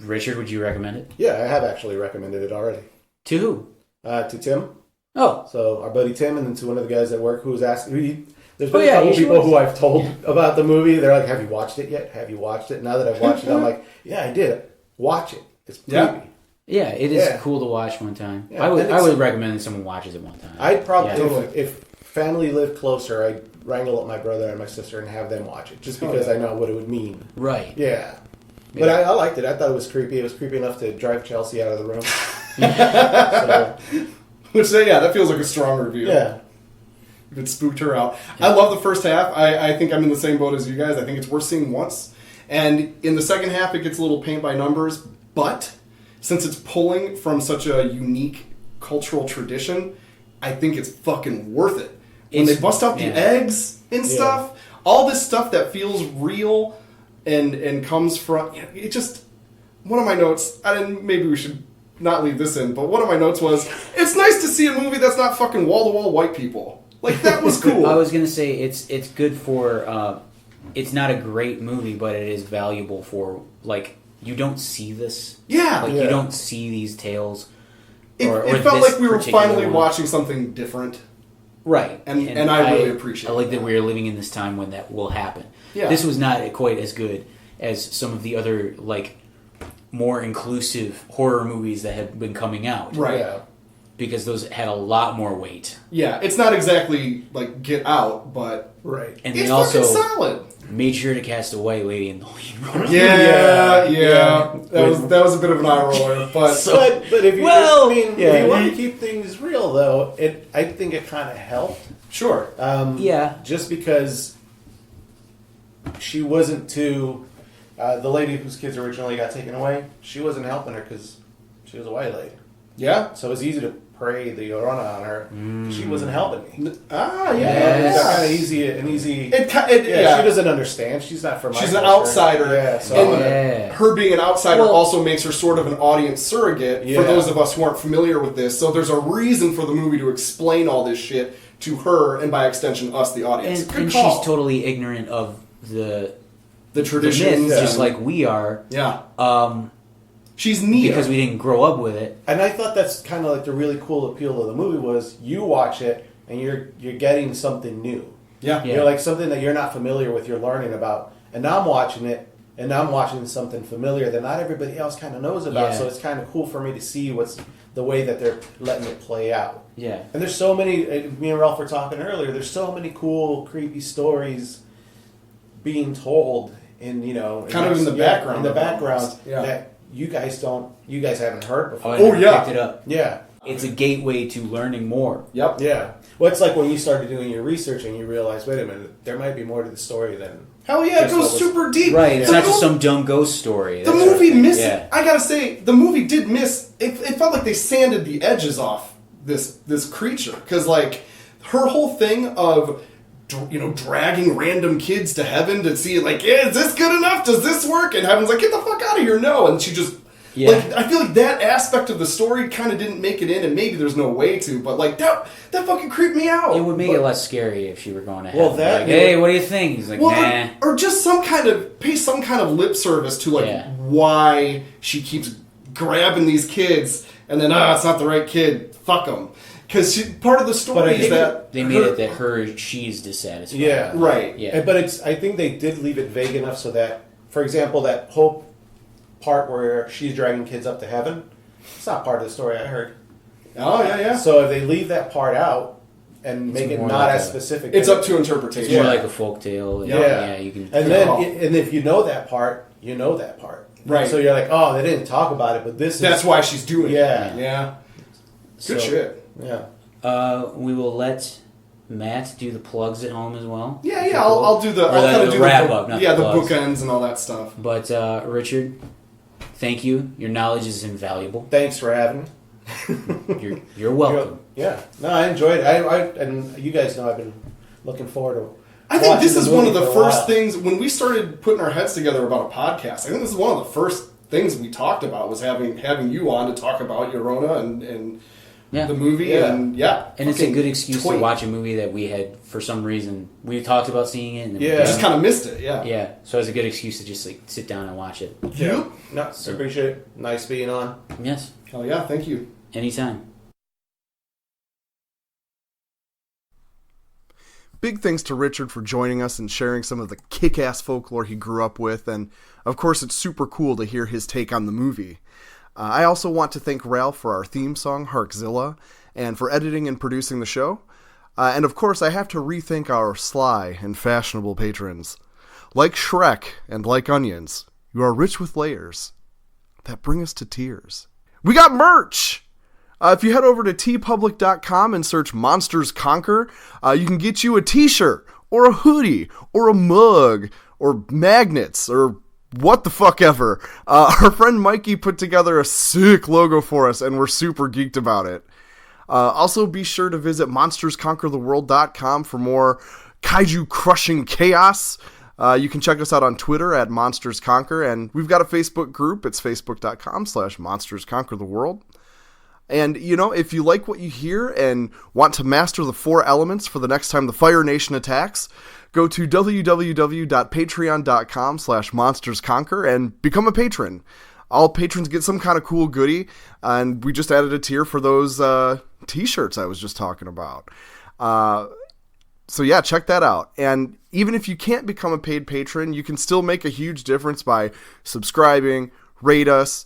Richard, would you recommend it? Yeah, I have actually recommended it already. To who? To Tim. Oh, So our buddy Tim, and then to one of the guys at work who was asking. There's been Oh, a yeah, couple you people should. who I've told about the movie. They're like, "Have you watched it yet? Have you watched it?" Now that I've watched it, I'm like, "Yeah, I did. Watch it. It's creepy." Yeah. yeah, it is Yeah. cool to watch one time. Yeah, I would and it's- I would recommend that someone watches it one time. I'd probably, Yeah. if family lived closer, I'd wrangle up my brother and my sister and have them watch it, just Oh, because yeah. I know what it would mean. Right. Yeah. But I liked it. I thought it was creepy. It was creepy enough to drive Chelsea out of the room. So, Which, that feels like a strong review. yeah. It spooked her out. I love the first half. I think I'm in the same boat as you guys. I think it's worth seeing once. And in the second half, it gets a little paint by numbers. But since it's pulling from such a unique cultural tradition, I think it's fucking worth it. When they bust out the eggs and stuff, all this stuff that feels real and comes from... It just... One of my notes... maybe we should not leave this in, but one of my notes was, it's nice to see a movie that's not fucking wall-to-wall white people. Like, that was cool. I was gonna say it's good for. It's not a great movie, but it is valuable for like you don't see this. Yeah. Like you don't see these tales. It felt this like we were particular finally one. watching something different. Right, And I really appreciate I like that. that we are living in this time when that will happen. Yeah. This was not quite as good as some of the other like more inclusive horror movies that have been coming out. Right. Yeah. Because those had a lot more weight. Yeah, it's not exactly like Get Out, but Right. And it's they also fucking solid. made sure to cast a white lady in the lead role. Yeah. That was a bit of an eye roller, but But if you, Well, if yeah. you want to keep things real, though, I think it kind of helped. sure. Yeah. Just because she wasn't too... the lady whose kids originally got taken away, she wasn't helping her because she was a white lady. Yeah. So it was easy to pray the Llorona on her. She wasn't helping me. Ah, yeah. Yes. It's kind of easy. She She doesn't understand. She's not from. She's my an culture. outsider. Yeah. So And Yeah. her being an outsider Well- also makes her sort of an audience surrogate Yeah. for those of us who aren't familiar with this. So there's a reason for the movie to explain all this shit to her and by extension us, the audience. And, Good and call. she's totally ignorant of the traditions, myth, just and- like we are. yeah. Um, She's Nia. because we didn't grow up with it. And I thought that's kind of like the really cool appeal of the movie was you watch it and you're getting something new. yeah. Yeah. You're like something that you're not familiar with. You're learning about. And now I'm watching it, and now I'm watching something familiar that not everybody else kind of knows about. Yeah. So it's kind of cool for me to see what's the way that they're letting it play out. Yeah. And there's so many. Me and Ralph were talking earlier. There's so many cool, creepy stories being told in Kind of in the background In the of it background almost. Yeah. that you guys haven't heard Oh, before. I Oh, never yeah. picked it up. Yeah. It's a gateway to learning more. Yep. Yeah. Well, it's like when you started doing your research and you realize, wait a minute, there might be more to the story than. Hell yeah, it Just goes what was- super deep. Right. It's The not just mo- some dumb ghost story. The That's movie right. missed. Yeah. I gotta say, the movie did miss. It felt like they sanded the edges off this creature because like her whole thing of dragging random kids to heaven to see like, is this good enough? Does this work? And heaven's like, get the fuck out of here, no. And she just Yeah. like I feel like that aspect of the story kind of didn't make it in, and maybe there's no way to, but like that fucking creeped me out. It would make But- it less scary if she were going ahead. Well, that- like, hey, what do you think? He's like, Well, nah. or just pay some kind of lip service to like Yeah. why she keeps grabbing these kids, and then it's not the right kid. Fuck them, because part of the But I story is think that They made it that she's dissatisfied. Yeah. right. Yeah. But I think they did leave it vague enough so that, for example, that whole part where she's dragging kids up to heaven, it's not part of the story I heard. Oh yeah. So if they leave that part out and make it more not like as a- specific, It's then- up to interpretation. It's more Yeah. like a folk tale. And, Yeah. you can. And Yeah. then, and if you know that part, you know that part. Right. So you're like, oh, they didn't talk about it, but this That's is why she's doing Yeah. it. Yeah. Good So- shit. yeah. We will let Matt do the plugs at home as well. Yeah. I'll do the. Or I'll the- kind of the do wrap the up, not yeah, the the plugs. bookends and all that stuff. But Richard, thank you. Your knowledge is invaluable. Thanks for having me. You're welcome. Yeah. No, I enjoyed it. I and you guys know I've been looking forward to. I think this watching is one of the movie for a first while. things when we started putting our heads together about a podcast. I think this is one of the first things we talked about was having you on to talk about Llorona and Yeah. the movie Yeah. and yeah, And it's a fucking good excuse toy. to watch a movie that we had, for some reason, we talked about seeing it. And then we Yeah. didn't. Just kind of missed it. Yeah. Yeah, so it's a good excuse to just like sit down and watch it. Yep. No, I appreciate it. Nice being on. Yes, Hell yeah! Thank you. anytime. Big thanks to Richard for joining us and sharing some of the kick-ass folklore he grew up with, and of course it's super cool to hear his take on the movie. I also want to thank Ralph for our theme song, Harkzilla, and for editing and producing the show. And of course I have to rethink our sly and fashionable patrons. Like Shrek and like onions, you are rich with layers that bring us to tears. We got merch! If you head over to teepublic.com and search Monsters Conquer, you can get you a t-shirt, or a hoodie, or a mug, or magnets, or what the fuck ever. Our friend Mikey put together a sick logo for us, and we're super geeked about it. Also, be sure to visit monstersconquertheworld.com for more kaiju-crushing chaos. You can check us out on Twitter at Monsters Conquer, and we've got a Facebook group. It's facebook.com/monstersconquertheworld. And, you know, if you like what you hear and want to master the 4 elements for the next time the Fire Nation attacks, go to www.patreon.com/monstersconquer and become a patron. All patrons get some kind of cool goodie, and we just added a tier for those t-shirts I was just talking about. So yeah, check that out. And even if you can't become a paid patron, you can still make a huge difference by subscribing, rate us,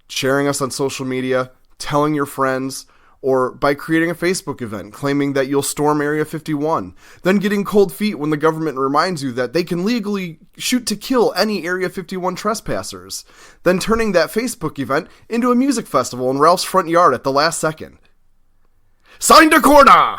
sharing us on social media, telling your friends, or by creating a Facebook event claiming that you'll storm Area 51, then getting cold feet when the government reminds you that they can legally shoot to kill any Area 51 trespassers, then turning that Facebook event into a music festival in Ralph's front yard at the last second. Signed a corner!